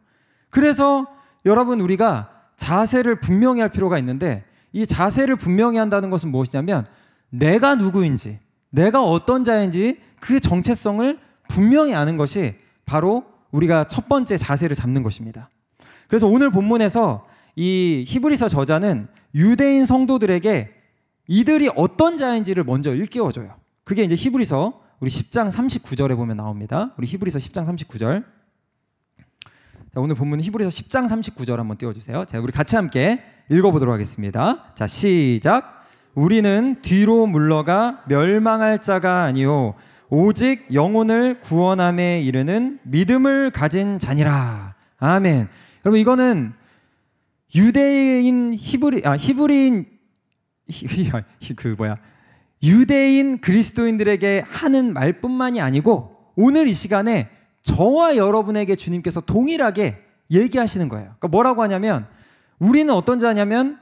[SPEAKER 2] 그래서 여러분, 우리가 자세를 분명히 할 필요가 있는데, 이 자세를 분명히 한다는 것은 무엇이냐면, 내가 누구인지, 내가 어떤 자인지 그 정체성을 분명히 아는 것이 바로 우리가 첫 번째 자세를 잡는 것입니다. 그래서 오늘 본문에서 이 히브리서 저자는 유대인 성도들에게 이들이 어떤 자인지를 먼저 일깨워줘요. 그게 이제 히브리서 우리 10장 39절에 보면 나옵니다. 우리 히브리서 10장 39절. 자, 오늘 본문 히브리서 10장 39절 한번 띄워주세요. 자, 우리 같이 함께 읽어보도록 하겠습니다. 자, 시작. 우리는 뒤로 물러가 멸망할 자가 아니요 오직 영혼을 구원함에 이르는 믿음을 가진 자니라. 아멘. 여러분, 이거는 유대인 유대인 그리스도인들에게 하는 말뿐만이 아니고 오늘 이 시간에 저와 여러분에게 주님께서 동일하게 얘기하시는 거예요. 그러니까 뭐라고 하냐면, 우리는 어떤 자냐면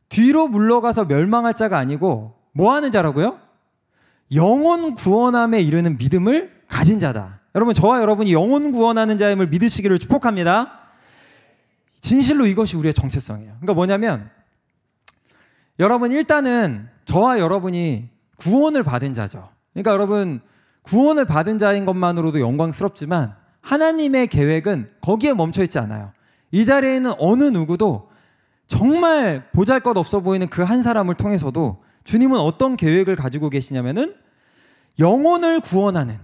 [SPEAKER 2] 뒤로 물러가서 멸망할 자가 아니고 뭐 하는 자라고요? 영혼 구원함에 이르는 믿음을 가진 자다. 여러분, 저와 여러분이 영혼 구원하는 자임을 믿으시기를 축복합니다. 진실로 이것이 우리의 정체성이에요. 그러니까 뭐냐면, 여러분, 일단은 저와 여러분이 구원을 받은 자죠. 그러니까 여러분, 구원을 받은 자인 것만으로도 영광스럽지만 하나님의 계획은 거기에 멈춰 있지 않아요. 이 자리에 있는 어느 누구도 정말 보잘것없어 보이는 그 한 사람을 통해서도 주님은 어떤 계획을 가지고 계시냐면은 영혼을 구원하는,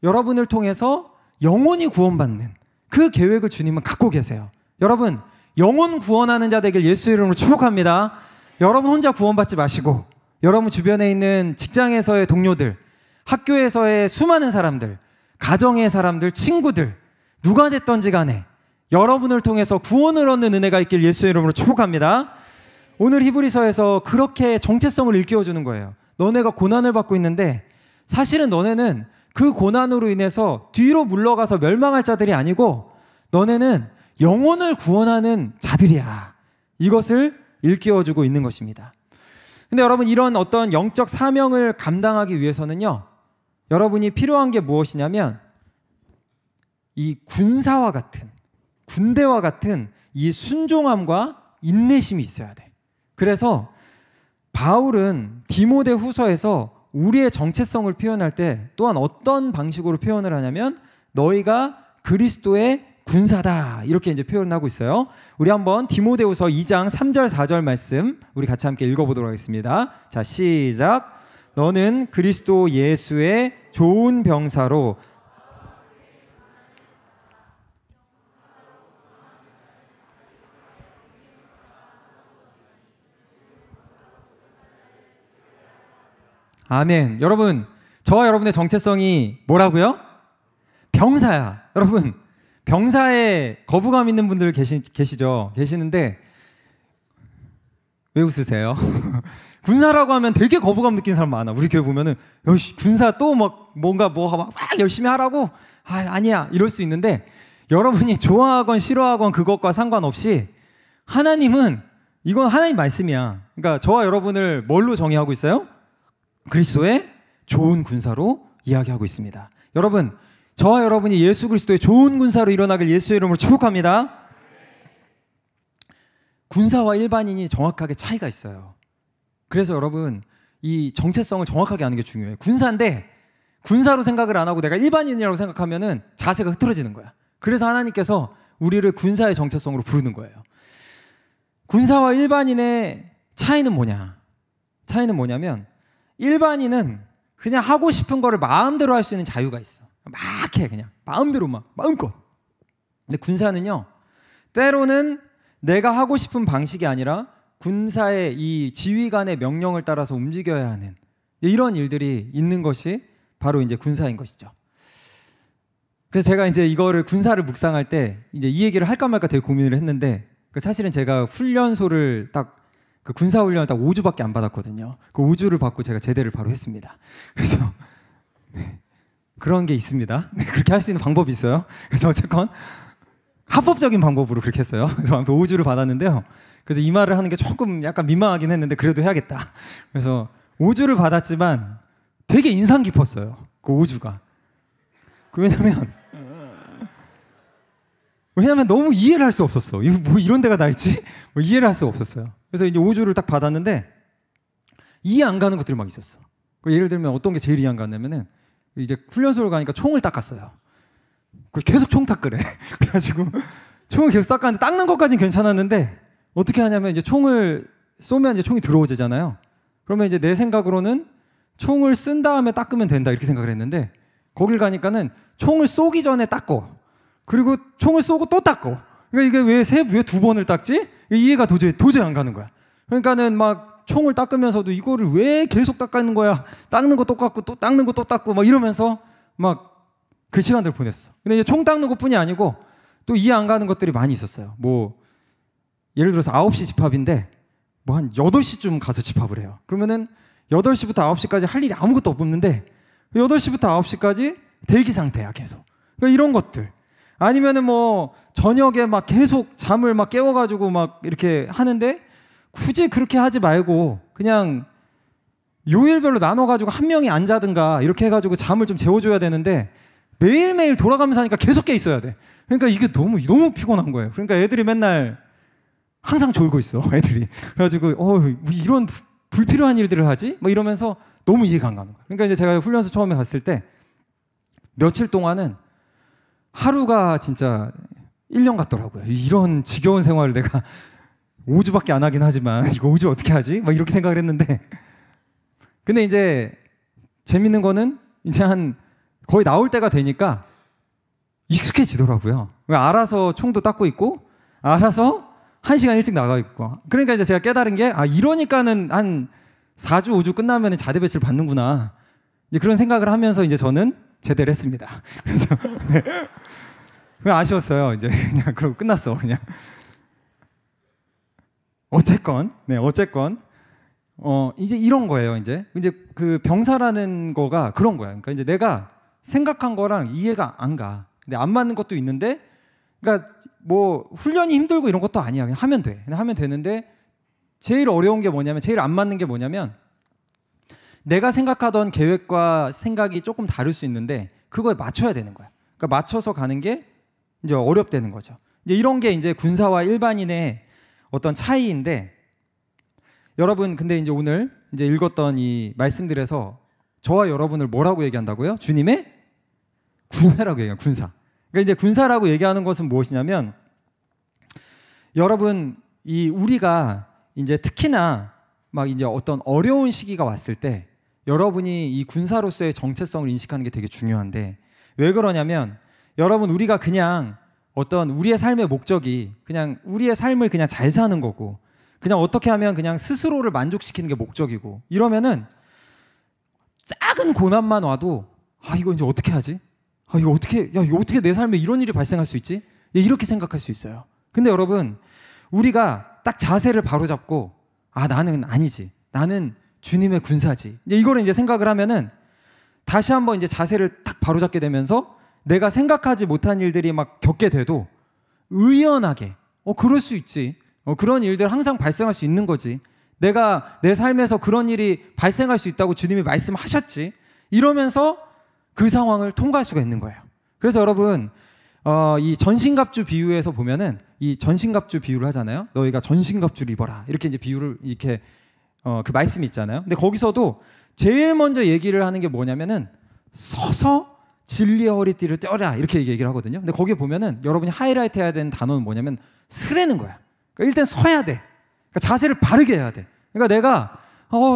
[SPEAKER 2] 여러분을 통해서 영혼이 구원받는 그 계획을 주님은 갖고 계세요. 여러분, 영혼 구원하는 자 되길 예수 이름으로 축복합니다. 여러분 혼자 구원받지 마시고 여러분 주변에 있는 직장에서의 동료들, 학교에서의 수많은 사람들, 가정의 사람들, 친구들, 누가 됐던지 간에 여러분을 통해서 구원을 얻는 은혜가 있길 예수의 이름으로 축복합니다. 오늘 히브리서에서 그렇게 정체성을 일깨워주는 거예요. 너네가 고난을 받고 있는데 사실은 너네는 그 고난으로 인해서 뒤로 물러가서 멸망할 자들이 아니고 너네는 영혼을 구원하는 자들이야. 이것을 일깨워주고 있는 것입니다. 근데 여러분, 이런 어떤 영적 사명을 감당하기 위해서는요, 여러분이 필요한 게 무엇이냐면 이 군사와 같은, 군대와 같은 이 순종함과 인내심이 있어야 돼. 그래서 바울은 디모데 후서에서 우리의 정체성을 표현할 때 또한 어떤 방식으로 표현을 하냐면 너희가 그리스도의 군사다, 이렇게 이제 표현하고 있어요. 우리 한번 디모데후서 2장 3절 4절 말씀 우리 같이 함께 읽어보도록 하겠습니다. 자, 시작. 너는 그리스도 예수의 좋은 병사로 아멘. 여러분, 저와 여러분의 정체성이 뭐라고요? 병사야. 여러분, 병사에 거부감 있는 분들 계시죠? 계시는데 왜 웃으세요? 군사라고 하면 되게 거부감 느끼는 사람 많아. 우리 교회 보면은 여시 군사 또 막 뭔가 막 열심히 하라고, 아니야, 이럴 수 있는데 여러분이 좋아하건 싫어하건 그것과 상관없이 하나님은, 이건 하나님 말씀이야. 그러니까 저와 여러분을 뭘로 정의하고 있어요? 그리스도의 좋은 군사로 이야기하고 있습니다. 여러분, 저와 여러분이 예수 그리스도의 좋은 군사로 일어나길 예수의 이름으로 축복합니다. 군사와 일반인이 정확하게 차이가 있어요. 그래서 여러분, 이 정체성을 정확하게 아는 게 중요해요. 군사인데 군사로 생각을 안 하고 내가 일반인이라고 생각하면은 자세가 흐트러지는 거야. 그래서 하나님께서 우리를 군사의 정체성으로 부르는 거예요. 군사와 일반인의 차이는 뭐냐? 차이는 뭐냐면 일반인은 그냥 하고 싶은 거를 마음대로 할 수 있는 자유가 있어. 막 해, 그냥 마음대로, 막 마음껏. 근데 군사는요, 때로는 내가 하고 싶은 방식이 아니라 군사의 이 지휘관의 명령을 따라서 움직여야 하는 이런 일들이 있는 것이 바로 이제 군사인 것이죠. 그래서 제가 이제 이거를 군사를 묵상할 때 이제 이 얘기를 할까 말까 되게 고민을 했는데, 사실은 제가 훈련소를 딱 그 군사 훈련을 딱 5주밖에 안 받았거든요. 그 5주를 받고 제가 제대를 바로 했습니다. 그래서 그런 게 있습니다. 그렇게 할 수 있는 방법이 있어요. 그래서 어쨌건 합법적인 방법으로 그렇게 했어요. 그래서 아무튼 5주를 받았는데요. 그래서 이 말을 하는 게 조금 약간 민망하긴 했는데 그래도 해야겠다. 그래서 5주를 받았지만 되게 인상 깊었어요. 그 5주가. 왜냐면 너무 이해를 할 수 없었어. 뭐 이런 데가 다 있지? 뭐 이해를 할 수가 없었어요. 그래서 이제 5주를 딱 받았는데 이해 안 가는 것들이 막 있었어. 예를 들면 어떤 게 제일 이해 안 갔냐면은 이제 훈련소를 가니까 총을 닦았어요. 계속 총 닦으래. 그래가지고 총을 계속 닦았는데 닦는 것까지는 괜찮았는데 어떻게 하냐면 이제 총을 쏘면 이제 총이 들어오잖아요. 그러면 이제 내 생각으로는 총을 쓴 다음에 닦으면 된다 이렇게 생각을 했는데 거길 가니까는 총을 쏘기 전에 닦고 그리고 총을 쏘고 또 닦고, 그러니까 이게 왜 두 번을 닦지? 이해가 도저히 안 가는 거야. 그러니까는 막 총을 닦으면서도 이거를 왜 계속 닦는 거야? 닦는 거 똑같고 또 닦는 거 또 닦고 막 이러면서 막 그 시간들을 보냈어. 근데 이제 총 닦는 것뿐이 아니고 또 이해 안 가는 것들이 많이 있었어요. 뭐 예를 들어서 9시 집합인데 뭐 한 8시쯤 가서 집합을 해요. 그러면은 8시부터 9시까지 할 일이 아무것도 없는데 8시부터 9시까지 대기 상태야, 계속. 그러니까 이런 것들. 아니면은 뭐 저녁에 막 계속 잠을 막 깨워가지고 막 이렇게 하는데 굳이 그렇게 하지 말고 그냥 요일별로 나눠가지고 한 명이 안 자든가 이렇게 해가지고 잠을 좀 재워줘야 되는데 매일매일 돌아가면서 하니까 계속 깨 있어야 돼. 그러니까 이게 너무 피곤한 거예요. 그러니까 애들이 맨날 항상 졸고 있어, 애들이. 그래가지고 이런 불필요한 일들을 하지? 뭐 이러면서 너무 이해가 안 가는 거예요. 그러니까 이제 제가 훈련소 처음에 갔을 때 며칠 동안은 하루가 진짜 1년 같더라고요. 이런 지겨운 생활을 내가 5주밖에 안 하긴 하지만 이거 5주 어떻게 하지? 막 이렇게 생각을 했는데, 근데 이제 재밌는 거는 이제 한 거의 나올 때가 되니까 익숙해지더라고요. 알아서 총도 닦고 있고 알아서 1시간 일찍 나가 있고. 그러니까 이제 제가 깨달은 게, 아, 이러니까는 한 4주 5주 끝나면 자대 배치를 받는구나, 이제 그런 생각을 하면서 이제 저는 제대를 했습니다. 그래서 네. 아쉬웠어요. 이제 그냥 그러고 끝났어 그냥. 어쨌건 이제 이런 거예요. 이제 그 병사라는 거가 그런 거야. 그러니까 이제 내가 생각한 거랑 이해가 안 가. 근데 안 맞는 것도 있는데, 그러니까 뭐 훈련이 힘들고 이런 것도 아니야. 그냥 하면 돼. 그냥 하면 되는데, 제일 어려운 게 뭐냐면, 제일 안 맞는 게 뭐냐면, 내가 생각하던 계획과 생각이 조금 다를 수 있는데 그거에 맞춰야 되는 거야. 그러니까 맞춰서 가는 게 이제 어렵다는 거죠. 이제 이런 게 이제 군사와 일반인의 어떤 차이인데, 여러분 근데 이제 오늘 이제 읽었던 이 말씀들에서 저와 여러분을 뭐라고 얘기한다고요? 주님의 군사라고 얘기해요. 군사. 그러니까 이제 군사라고 얘기하는 것은 무엇이냐면, 여러분 우리가 이제 특히나 막 이제 어떤 어려운 시기가 왔을 때 여러분이 이 군사로서의 정체성을 인식하는 게 되게 중요한데, 왜 그러냐면, 여러분 우리가 그냥 어떤 우리의 삶의 목적이 그냥 우리의 삶을 그냥 잘 사는 거고, 그냥 어떻게 하면 그냥 스스로를 만족시키는 게 목적이고, 이러면은 작은 고난만 와도 아, 이거 이제 어떻게 하지? 아, 이거 어떻게 내 삶에 이런 일이 발생할 수 있지? 이렇게 생각할 수 있어요. 근데 여러분, 우리가 딱 자세를 바로 잡고, 아, 나는 아니지, 나는 주님의 군사지, 이거를 이제 생각을 하면은 다시 한번 이제 자세를 딱 바로 잡게 되면서 내가 생각하지 못한 일들이 막 겪게 돼도 의연하게 그럴 수 있지, 그런 일들 항상 발생할 수 있는 거지, 내가 내 삶에서 그런 일이 발생할 수 있다고 주님이 말씀하셨지, 이러면서 그 상황을 통과할 수가 있는 거예요. 그래서 여러분, 이 전신갑주 비유에서 보면은, 이 전신갑주 비유를 하잖아요. 너희가 전신갑주를 입어라, 이렇게 이제 비유를 이렇게 그 말씀이 있잖아요. 근데 거기서도 제일 먼저 얘기를 하는 게 뭐냐면은, 서서 진리의 허리띠를 떼어라, 이렇게 얘기를 하거든요. 근데 거기에 보면은 여러분이 하이라이트 해야 되는 단어는 뭐냐면 쓰라는 거야. 그러니까 일단 서야 돼. 그러니까 자세를 바르게 해야 돼. 그러니까 내가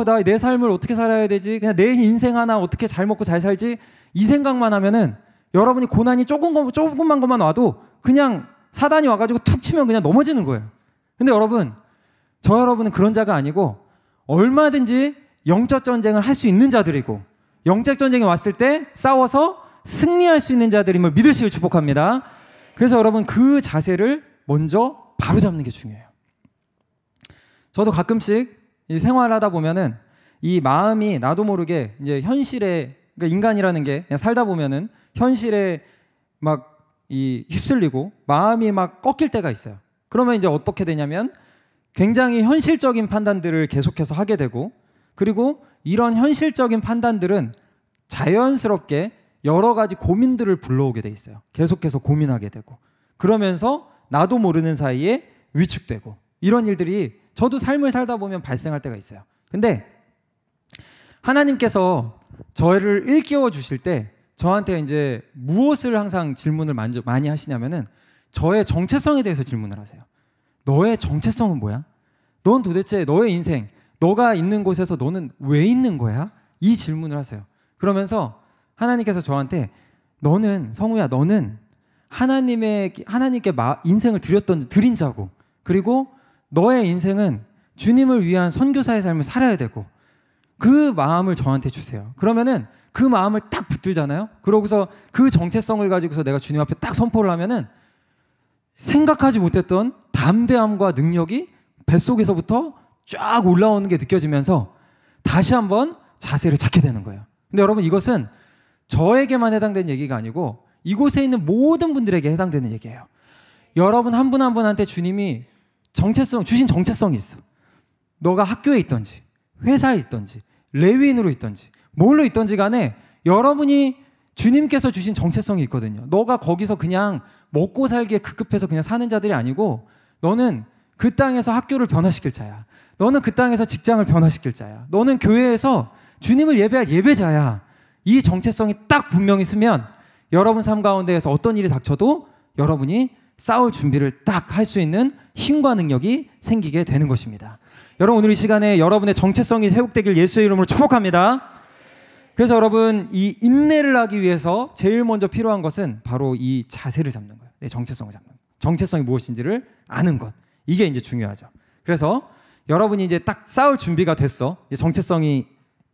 [SPEAKER 2] 나 내 삶을 어떻게 살아야 되지? 그냥 내 인생 하나 어떻게 잘 먹고 잘 살지? 이 생각만 하면은 여러분이 고난이 조금만 것만 와도 그냥 사단이 와가지고 툭 치면 그냥 넘어지는 거예요. 근데 여러분, 여러분은 그런 자가 아니고 얼마든지 영적 전쟁을 할 수 있는 자들이고, 영적 전쟁이 왔을 때 싸워서 승리할 수 있는 자들임을 믿으시길 축복합니다. 그래서 여러분, 그 자세를 먼저 바로 잡는 게 중요해요. 저도 가끔씩 생활하다 보면은 이 마음이 나도 모르게 이제 현실에, 그러니까 인간이라는 게 그냥 살다 보면은 현실에 막 휩쓸리고 마음이 막 꺾일 때가 있어요. 그러면 이제 어떻게 되냐면, 굉장히 현실적인 판단들을 계속해서 하게 되고, 그리고 이런 현실적인 판단들은 자연스럽게 여러 가지 고민들을 불러오게 돼 있어요. 계속해서 고민하게 되고, 그러면서 나도 모르는 사이에 위축되고, 이런 일들이 저도 삶을 살다 보면 발생할 때가 있어요. 근데 하나님께서 저를 일깨워 주실 때 저한테 이제 무엇을 항상 질문을 많이 하시냐면은, 저의 정체성에 대해서 질문을 하세요. 너의 정체성은 뭐야? 넌 도대체 너의 인생, 너가 있는 곳에서 너는 왜 있는 거야? 이 질문을 하세요. 그러면서 하나님께서 저한테, 너는, 성우야, 너는 하나님께 인생을 드린 자고, 그리고 너의 인생은 주님을 위한 선교사의 삶을 살아야 되고, 그 마음을 저한테 주세요. 그러면은 그 마음을 딱 붙들잖아요. 그러고서 그 정체성을 가지고서 내가 주님 앞에 딱 선포를 하면은 생각하지 못했던 담대함과 능력이 뱃속에서부터 쫙 올라오는 게 느껴지면서 다시 한번 자세를 찾게 되는 거예요. 근데 여러분, 이것은 저에게만 해당되는 얘기가 아니고 이곳에 있는 모든 분들에게 해당되는 얘기예요. 여러분 한 분 한 분한테 주님이 주신 정체성이 있어. 너가 학교에 있던지, 회사에 있던지, 레위인으로 있던지, 뭘로 있던지 간에 여러분이 주님께서 주신 정체성이 있거든요. 너가 거기서 그냥 먹고 살기에 급급해서 그냥 사는 자들이 아니고, 너는 그 땅에서 학교를 변화시킬 자야. 너는 그 땅에서 직장을 변화시킬 자야. 너는 교회에서 주님을 예배할 예배자야. 이 정체성이 딱 분명히 있으면 여러분 삶 가운데에서 어떤 일이 닥쳐도 여러분이 싸울 준비를 딱 할 수 있는 힘과 능력이 생기게 되는 것입니다. 여러분, 오늘 이 시간에 여러분의 정체성이 회복되길 예수의 이름으로 축복합니다. 그래서 여러분, 이 인내를 하기 위해서 제일 먼저 필요한 것은 바로 이 자세를 잡는 거예요. 내 정체성을 잡는 거예요. 정체성이 무엇인지를 아는 것. 이게 이제 중요하죠. 그래서 여러분이 이제 딱 싸울 준비가 됐어. 이제 정체성이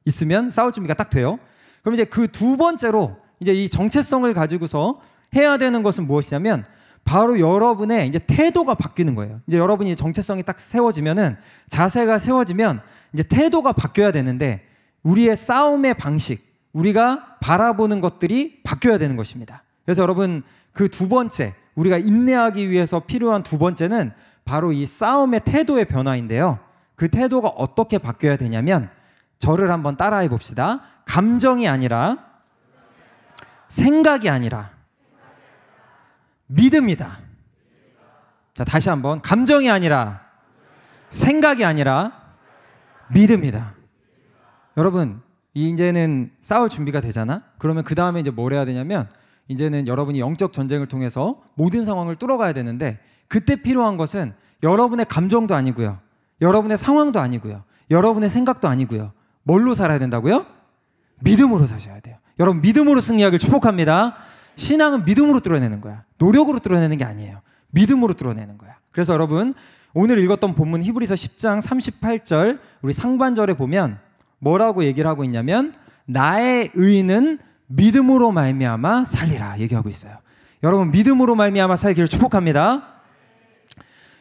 [SPEAKER 2] 있으면 싸울 준비가 딱 돼요. 그럼 이제 그 두 번째로 이제 이 정체성을 가지고서 해야 되는 것은 무엇이냐면 바로 여러분의 이제 태도가 바뀌는 거예요. 이제 여러분이 정체성이 딱 세워지면은, 자세가 세워지면 이제 태도가 바뀌어야 되는데 우리의 싸움의 방식, 우리가 바라보는 것들이 바뀌어야 되는 것입니다. 그래서 여러분, 그 두 번째, 우리가 인내하기 위해서 필요한 두 번째는 바로 이 싸움의 태도의 변화인데요. 그 태도가 어떻게 바뀌어야 되냐면, 저를 한번 따라해 봅시다. 감정이 아니라, 생각이 아니라 믿음이다. 자, 다시 한번. 감정이 아니라, 생각이 아니라 믿음이다. 여러분, 이제는 싸울 준비가 되잖아? 그러면 그 다음에 이제 뭘 해야 되냐면, 이제는 여러분이 영적 전쟁을 통해서 모든 상황을 뚫어가야 되는데, 그때 필요한 것은 여러분의 감정도 아니고요, 여러분의 상황도 아니고요, 여러분의 생각도 아니고요. 뭘로 살아야 된다고요? 믿음으로 사셔야 돼요. 여러분, 믿음으로 승리하길 축복합니다. 신앙은 믿음으로 뚫어내는 거야. 노력으로 뚫어내는 게 아니에요. 믿음으로 뚫어내는 거야. 그래서 여러분, 오늘 읽었던 본문 히브리서 10장 38절 우리 상반절에 보면 뭐라고 얘기를 하고 있냐면, 나의 의는 믿음으로 말미암아 살리라 얘기하고 있어요. 여러분, 믿음으로 말미암아 살기를 축복합니다.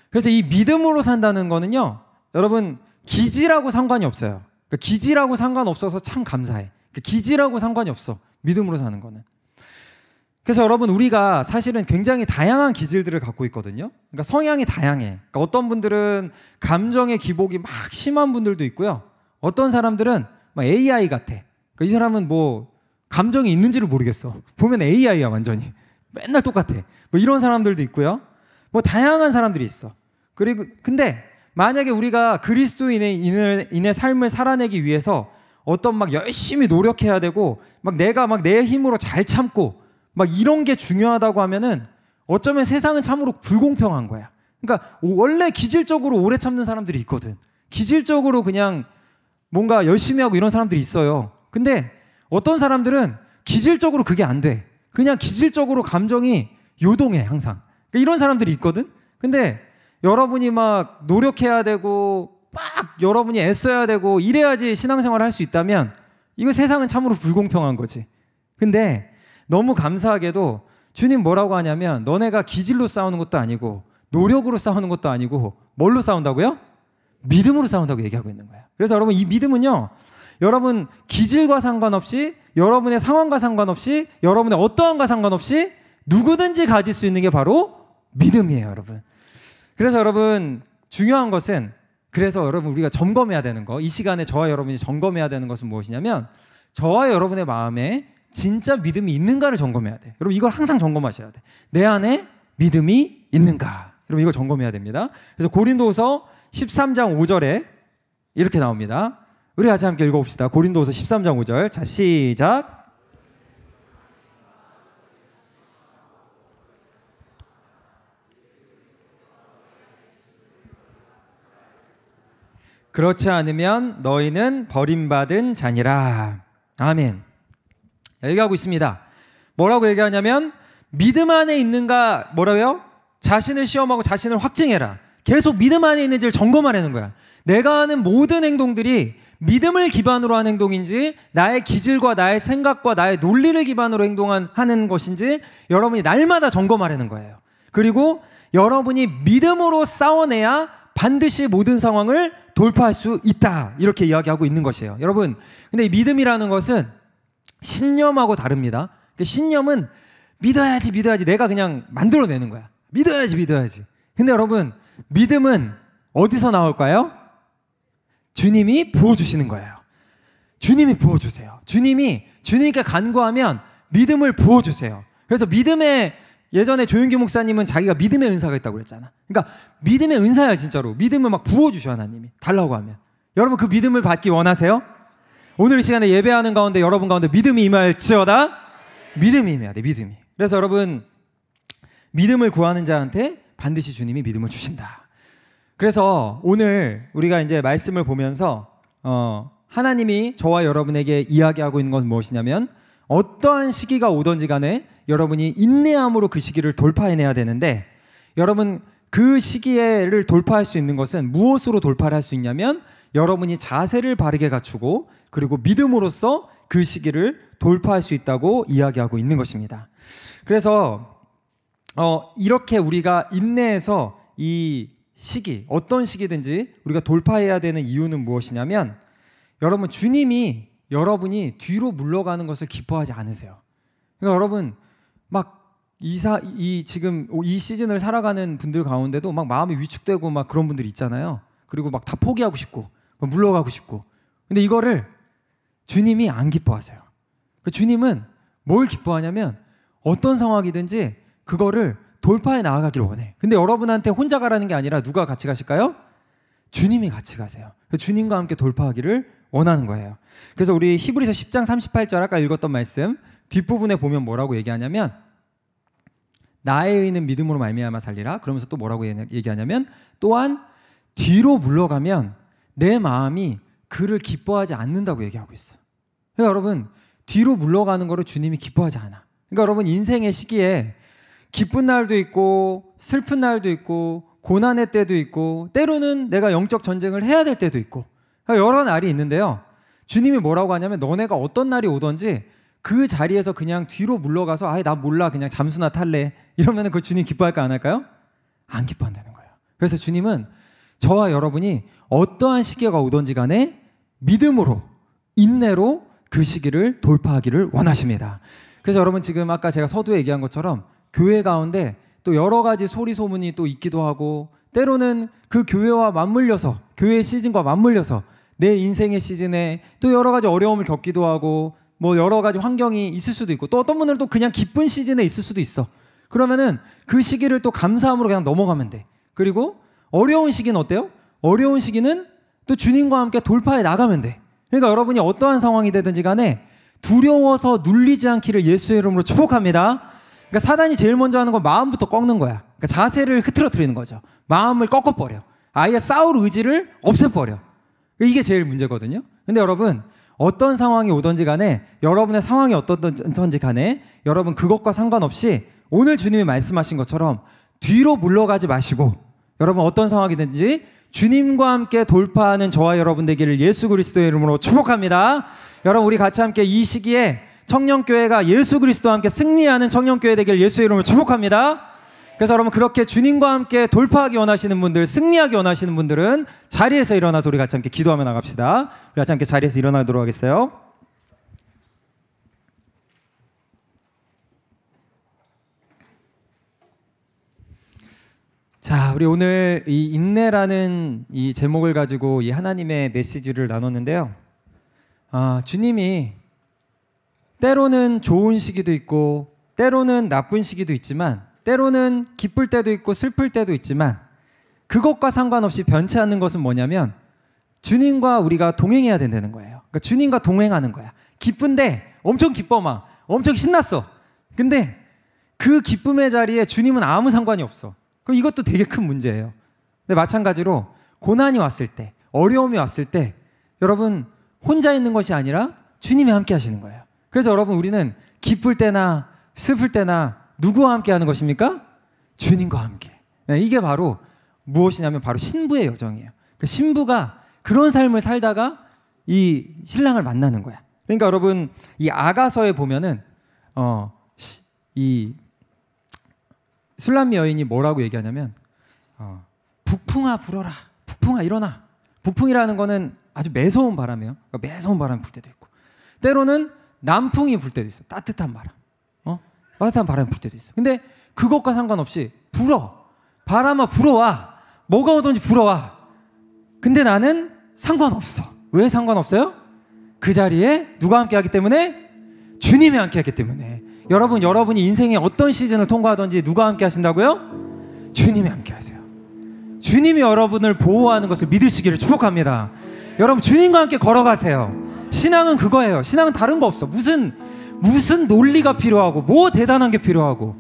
[SPEAKER 2] 그래서 이 믿음으로 산다는 거는요, 여러분, 기지라고 상관이 없어요. 그러니까 기지라고 상관없어서 참 감사해. 그러니까 기지라고 상관이 없어, 믿음으로 사는 거는. 그래서 여러분, 우리가 사실은 굉장히 다양한 기질들을 갖고 있거든요. 그러니까 성향이 다양해. 그러니까 어떤 분들은 감정의 기복이 막 심한 분들도 있고요. 어떤 사람들은 막 AI 같아. 그러니까 이 사람은 뭐 감정이 있는지를 모르겠어. 보면 AI야 완전히. 맨날 똑같아. 뭐 이런 사람들도 있고요. 뭐 다양한 사람들이 있어. 그리고 근데 만약에 우리가 그리스도인의 삶을 살아내기 위해서 어떤 막 열심히 노력해야 되고 막 내가 막 내 힘으로 잘 참고 막 이런 게 중요하다고 하면은 어쩌면 세상은 참으로 불공평한 거야. 그러니까 원래 기질적으로 오래 참는 사람들이 있거든. 기질적으로 그냥 뭔가 열심히 하고 이런 사람들이 있어요. 근데 어떤 사람들은 기질적으로 그게 안 돼. 그냥 기질적으로 감정이 요동해 항상. 그러니까 이런 사람들이 있거든. 근데 여러분이 막 노력해야 되고 막 여러분이 애써야 되고 이래야지 신앙생활을 할 수 있다면 이거 세상은 참으로 불공평한 거지. 근데 너무 감사하게도 주님 뭐라고 하냐면, 너네가 기질로 싸우는 것도 아니고 노력으로 싸우는 것도 아니고 뭘로 싸운다고요? 믿음으로 싸운다고 얘기하고 있는 거예요. 그래서 여러분, 이 믿음은요, 여러분 기질과 상관없이, 여러분의 상황과 상관없이, 여러분의 어떠함과 상관없이 누구든지 가질 수 있는 게 바로 믿음이에요, 여러분. 그래서 여러분, 중요한 것은, 그래서 여러분 우리가 점검해야 되는 거, 이 시간에 저와 여러분이 점검해야 되는 것은 무엇이냐면, 저와 여러분의 마음에 진짜 믿음이 있는가를 점검해야 돼. 여러분, 이걸 항상 점검하셔야 돼. 내 안에 믿음이 있는가? 여러분, 이걸 점검해야 됩니다. 그래서 고린도후서 13장 5절에 이렇게 나옵니다. 우리 같이 함께 읽어봅시다. 고린도후서 13장 5절. 자, 시작. 그렇지 않으면 너희는 버림받은 자니라. 아멘. 얘기하고 있습니다. 뭐라고 얘기하냐면, 믿음 안에 있는가, 뭐라고요? 자신을 시험하고 자신을 확증해라. 계속 믿음 안에 있는지를 점검하라는 거야. 내가 하는 모든 행동들이 믿음을 기반으로 한 행동인지, 나의 기질과 나의 생각과 나의 논리를 기반으로 하는 것인지 여러분이 날마다 점검하라는 거예요. 그리고 여러분이 믿음으로 싸워내야 반드시 모든 상황을 돌파할 수 있다, 이렇게 이야기하고 있는 것이에요. 여러분, 근데 이 믿음이라는 것은 신념하고 다릅니다. 신념은 믿어야지 내가 그냥 만들어내는 거야. 믿어야지. 근데 여러분, 믿음은 어디서 나올까요? 주님이 부어주시는 거예요. 주님이 부어주세요. 주님께 간구하면 믿음을 부어주세요. 그래서 믿음의 예전에 조윤기 목사님은 자기가 믿음의 은사가 있다고 그랬잖아. 그러니까 믿음의 은사야 진짜로. 믿음을 막 부어주셔 하나님이. 달라고 하면. 여러분 그 믿음을 받기 원하세요? 오늘 이 시간에 예배하는 가운데 여러분 가운데 믿음이 임할지어다. 믿음이 임해야 돼. 믿음이. 그래서 여러분 믿음을 구하는 자한테 반드시 주님이 믿음을 주신다. 그래서 오늘 우리가 이제 말씀을 보면서 하나님이 저와 여러분에게 이야기하고 있는 것은 무엇이냐면 어떠한 시기가 오든지 간에 여러분이 인내함으로 그 시기를 돌파해내야 되는데 여러분 그 시기를 돌파할 수 있는 것은 무엇으로 돌파를 할 수 있냐면 여러분이 자세를 바르게 갖추고 그리고 믿음으로써 그 시기를 돌파할 수 있다고 이야기하고 있는 것입니다. 그래서 이렇게 우리가 인내해서 이 시기 어떤 시기든지 우리가 돌파해야 되는 이유는 무엇이냐면 여러분 주님이 여러분이 뒤로 물러가는 것을 기뻐하지 않으세요. 그러니까 여러분 막 지금 이 시즌을 살아가는 분들 가운데도 막 마음이 위축되고 막 그런 분들 있잖아요. 그리고 막 다 포기하고 싶고 물러가고 싶고. 근데 이거를 주님이 안 기뻐하세요. 주님은 뭘 기뻐하냐면 어떤 상황이든지 그거를 돌파해 나아가기를 원해. 근데 여러분한테 혼자 가라는 게 아니라 누가 같이 가실까요? 주님이 같이 가세요. 주님과 함께 돌파하기를 원하는 거예요. 그래서 우리 히브리서 10장 38절 아까 읽었던 말씀 뒷부분에 보면 뭐라고 얘기하냐면 나의 의는 믿음으로 말미암아 살리라. 그러면서 또 뭐라고 얘기하냐면 또한 뒤로 물러가면 내 마음이 그를 기뻐하지 않는다고 얘기하고 있어. 그러니까 여러분 뒤로 물러가는 거를 주님이 기뻐하지 않아. 그러니까 여러분 인생의 시기에 기쁜 날도 있고 슬픈 날도 있고 고난의 때도 있고 때로는 내가 영적 전쟁을 해야 될 때도 있고 여러 날이 있는데요. 주님이 뭐라고 하냐면 너네가 어떤 날이 오든지 그 자리에서 그냥 뒤로 물러가서 아예 나 몰라 그냥 잠수나 탈래 이러면 그 주님 기뻐할까 안 할까요? 안 기뻐한다는 거예요. 그래서 주님은 저와 여러분이 어떠한 시기가 오든지 간에 믿음으로 인내로 그 시기를 돌파하기를 원하십니다. 그래서 여러분 지금 아까 제가 서두에 얘기한 것처럼 교회 가운데 또 여러 가지 소리 소문이 또 있기도 하고 때로는 그 교회와 맞물려서 교회의 시즌과 맞물려서 내 인생의 시즌에 또 여러 가지 어려움을 겪기도 하고 뭐 여러 가지 환경이 있을 수도 있고 또 어떤 분들은 또 그냥 기쁜 시즌에 있을 수도 있어. 그러면은 그 시기를 또 감사함으로 그냥 넘어가면 돼. 그리고 어려운 시기는 어때요? 어려운 시기는 또 주님과 함께 돌파해 나가면 돼. 그러니까 여러분이 어떠한 상황이 되든지 간에 두려워서 눌리지 않기를 예수의 이름으로 축복합니다. 그러니까 사단이 제일 먼저 하는 건 마음부터 꺾는 거야. 그러니까 자세를 흐트러뜨리는 거죠. 마음을 꺾어버려. 아예 싸울 의지를 없애버려. 이게 제일 문제거든요. 근데 여러분 어떤 상황이 오든지 간에 여러분의 상황이 어떻든지 간에 여러분 그것과 상관없이 오늘 주님이 말씀하신 것처럼 뒤로 물러가지 마시고 여러분 어떤 상황이든지 주님과 함께 돌파하는 저와 여러분 되기를 예수 그리스도의 이름으로 축복합니다. 여러분 우리 같이 함께 이 시기에 청년교회가 예수 그리스도와 함께 승리하는 청년교회 되기를 예수의 이름으로 축복합니다. 그래서 여러분 그렇게 주님과 함께 돌파하기 원하시는 분들, 승리하기 원하시는 분들은 자리에서 일어나서 우리 같이 함께 기도하며 나갑시다. 우리 같이 함께 자리에서 일어나도록 하겠어요. 자, 우리 오늘 이 인내라는 이 제목을 가지고 이 하나님의 메시지를 나눴는데요. 주님이 때로는 좋은 시기도 있고 때로는 나쁜 시기도 있지만 때로는 기쁠 때도 있고 슬플 때도 있지만 그것과 상관없이 변치 않는 것은 뭐냐면 주님과 우리가 동행해야 된다는 거예요. 그러니까 주님과 동행하는 거야. 기쁜데 엄청 기뻐 막 엄청 신났어. 근데 그 기쁨의 자리에 주님은 아무 상관이 없어. 그럼 이것도 되게 큰 문제예요. 근데 마찬가지로 고난이 왔을 때 어려움이 왔을 때 여러분 혼자 있는 것이 아니라 주님이 함께 하시는 거예요. 그래서 여러분 우리는 기쁠 때나 슬플 때나 누구와 함께 하는 것입니까? 주님과 함께. 네, 이게 바로 무엇이냐면 바로 신부의 여정이에요. 그 신부가 그런 삶을 살다가 이 신랑을 만나는 거야. 그러니까 여러분 이 아가서에 보면은 이 술람미 여인이 뭐라고 얘기하냐면 북풍아 불어라, 북풍아 일어나. 북풍이라는 거는 아주 매서운 바람이에요. 그러니까 매서운 바람이 불 때도 있고 때로는 남풍이 불 때도 있어. 따뜻한 바람. 따뜻한 바람이 불 때도 있어. 근데 그것과 상관없이 불어. 바람아 불어와. 뭐가 오든지 불어와. 근데 나는 상관없어. 왜 상관없어요? 그 자리에 누가 함께 하기 때문에? 주님이 함께 하기 때문에. 여러분이 인생의 어떤 시즌을 통과하든지 누가 함께 하신다고요? 주님이 함께 하세요. 주님이 여러분을 보호하는 것을 믿으시기를 축복합니다. 여러분 주님과 함께 걸어가세요. 신앙은 그거예요. 신앙은 다른 거 없어. 무슨 논리가 필요하고 뭐 대단한 게 필요하고,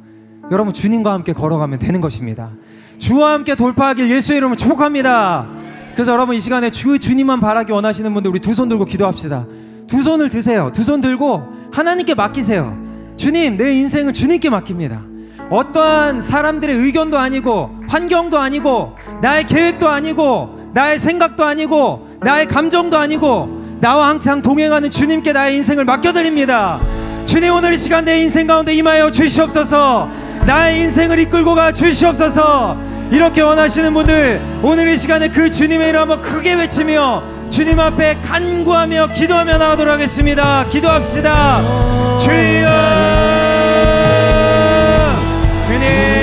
[SPEAKER 2] 여러분 주님과 함께 걸어가면 되는 것입니다. 주와 함께 돌파하길 예수의 이름으로 축복합니다. 그래서 여러분 이 시간에 주님만 바라기 원하시는 분들, 우리 두 손 들고 기도합시다. 두 손을 드세요. 두 손 들고 하나님께 맡기세요. 주님, 내 인생을 주님께 맡깁니다. 어떠한 사람들의 의견도 아니고 환경도 아니고 나의 계획도 아니고 나의 생각도 아니고 나의 감정도 아니고 나와 항상 동행하는 주님께 나의 인생을 맡겨드립니다. 주님, 오늘 이 시간 내 인생 가운데 임하여 주시옵소서. 나의 인생을 이끌고 가 주시옵소서. 이렇게 원하시는 분들, 오늘 이 시간에 그 주님의 이름 한번 크게 외치며 주님 앞에 간구하며 기도하며 나가도록 하겠습니다. 기도합시다. 주여, 주님